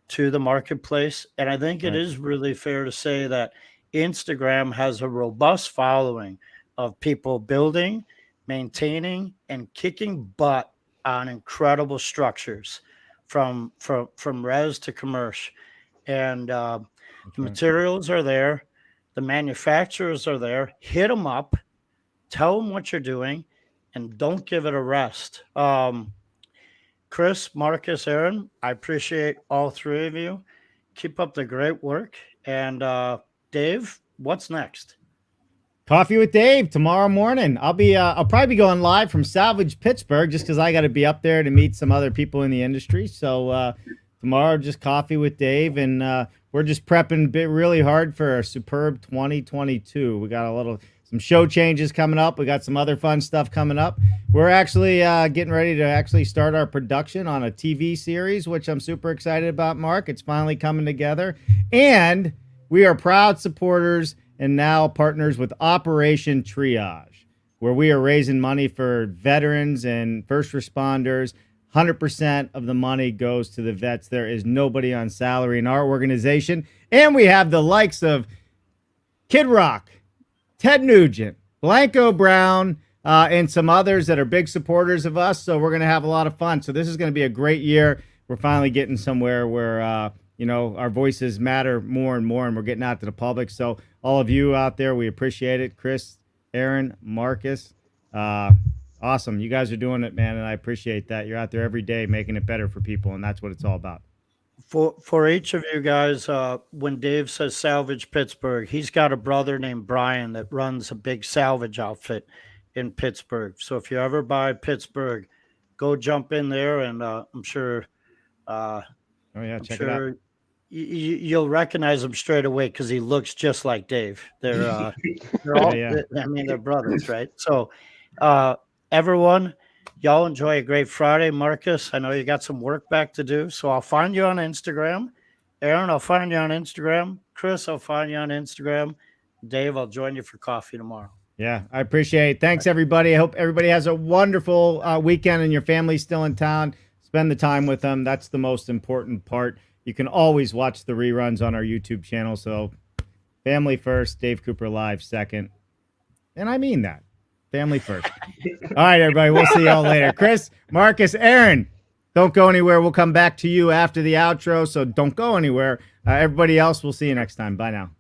to the marketplace. And I think it is really fair to say that Instagram has a robust following of people building, maintaining, and kicking butt on incredible structures from res to commercial. And the materials are there. The manufacturers are there. Hit them up. Tell them what you're doing, and don't give it a rest. Chris, Marcus, Aaron, I appreciate all three of you. Keep up the great work. And Dave, what's next? Coffee with Dave tomorrow morning. I'll probably be going live from Salvage Pittsburgh, just because I got to be up there to meet some other people in the industry. So tomorrow, just coffee with Dave, and we're just prepping really hard for a superb 2022. We got some show changes coming up. We got some other fun stuff coming up. We're actually getting ready to actually start our production on a TV series, which I'm super excited about, Mark. It's finally coming together. And we are proud supporters and now partners with Operation Triage, where we are raising money for veterans and first responders. 100% of the money goes to the vets. There is nobody on salary in our organization. And we have the likes of Kid Rock, Ted Nugent, Blanco Brown, and some others that are big supporters of us. So we're going to have a lot of fun. So this is going to be a great year. We're finally getting somewhere where, our voices matter more and more, and we're getting out to the public. So all of you out there, we appreciate it. Chris, Aaron, Marcus, Awesome. You guys are doing it, man, and I appreciate that. You're out there every day making it better for people, and that's what it's all about. For each of you guys, when Dave says Salvage Pittsburgh, he's got a brother named Brian that runs a big salvage outfit in Pittsburgh. So if you ever buy Pittsburgh, go jump in there, and I'm sure. Check it out. You'll recognize him straight away because he looks just like Dave. They're all, I mean, they're brothers, right? So, everyone, y'all enjoy a great Friday. Marcus, I know you got some work back to do, so I'll find you on Instagram. Aron, I'll find you on Instagram. Kris, I'll find you on Instagram. Dave, I'll join you for coffee tomorrow. Yeah, I appreciate it. Thanks, everybody. I hope everybody has a wonderful weekend and your family's still in town. Spend the time with them. That's the most important part. You can always watch the reruns on our YouTube channel. So family first, Dave Cooper Live second. And I mean that. Family first. All right, everybody. We'll see y'all later. Kris, Marcus, Aron, don't go anywhere. We'll come back to you after the outro. So don't go anywhere. Everybody else, we'll see you next time. Bye now.